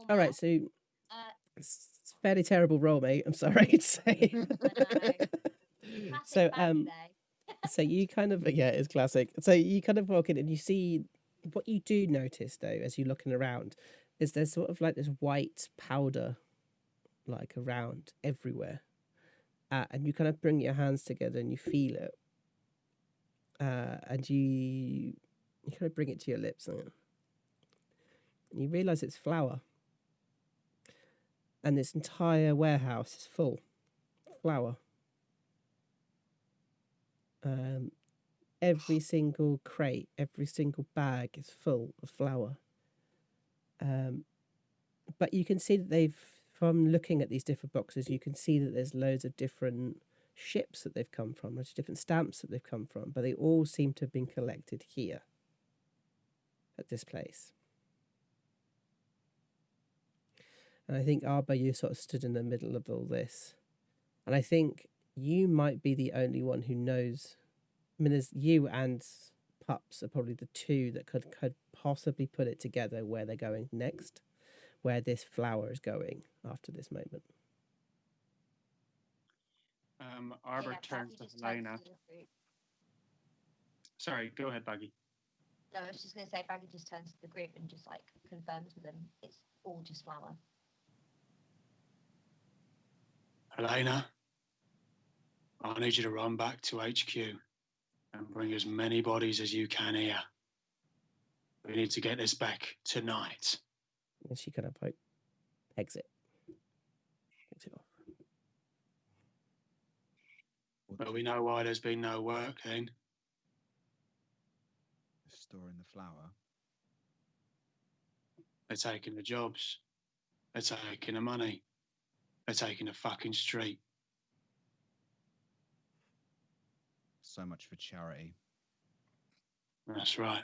All right, so Uh, it's a fairly terrible roll, mate. I'm sorry to say. Classic So, Baggy, though. So you kind of, yeah, it's classic. So you kind of walk in and you see what you do notice though, as you're looking around, is there's sort of like this white powder like around everywhere. And you kind of bring your hands together and you feel it. And you kind of bring it to your lips. And you realize it's flour. And this entire warehouse is full of flour. Every single crate, every single bag is full of flour. But you can see that from looking at these different boxes, you can see that there's loads of different ships that they've come from, loads of different stamps that they've come from, but they all seem to have been collected here at this place. And I think, Arba, you sort of stood in the middle of all this. And I think you might be the only one who knows. I mean, there's you and Pups are probably the two that could possibly put it together where they're going next, where this flower is going after this moment. Arbor Yeah, turns Baggy to just turns Helena. to the group. Sorry, go ahead, Baggy. No, I was just going to say, Baggy just turns to the group and just like confirms with them it's all just flour. Helena, I need you to run back to HQ and bring as many bodies as you can here. We need to get this back tonight. And she kind of like exit. Exit off. Well, we know why there's been no work then. Storing the flour. They're taking the jobs. They're taking the money. They're taking the fucking street. So much for charity. That's right.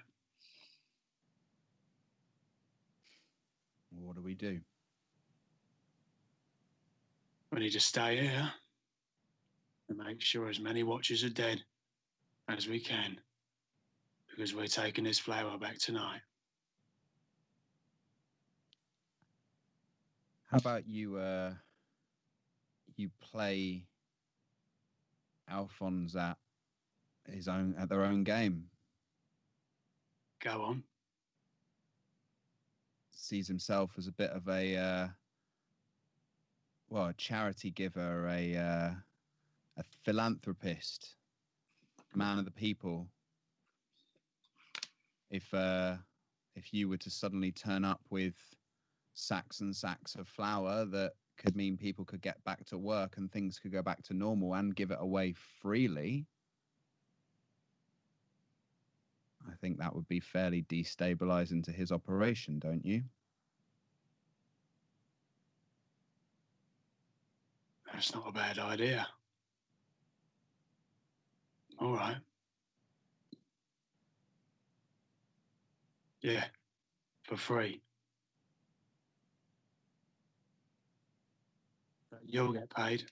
What do we do? We need to stay here and make sure as many watchers are dead as we can, because we're taking this flower back tonight. How about you you play Alphonse at their own game? Go on. Sees himself as a bit of a charity giver, a philanthropist, man of the people. If you were to suddenly turn up with sacks and sacks of flour, that could mean people could get back to work and things could go back to normal and give it away freely. I think that would be fairly destabilizing to his operation, don't you? That's not a bad idea. All right. Yeah, for free. But you'll get paid.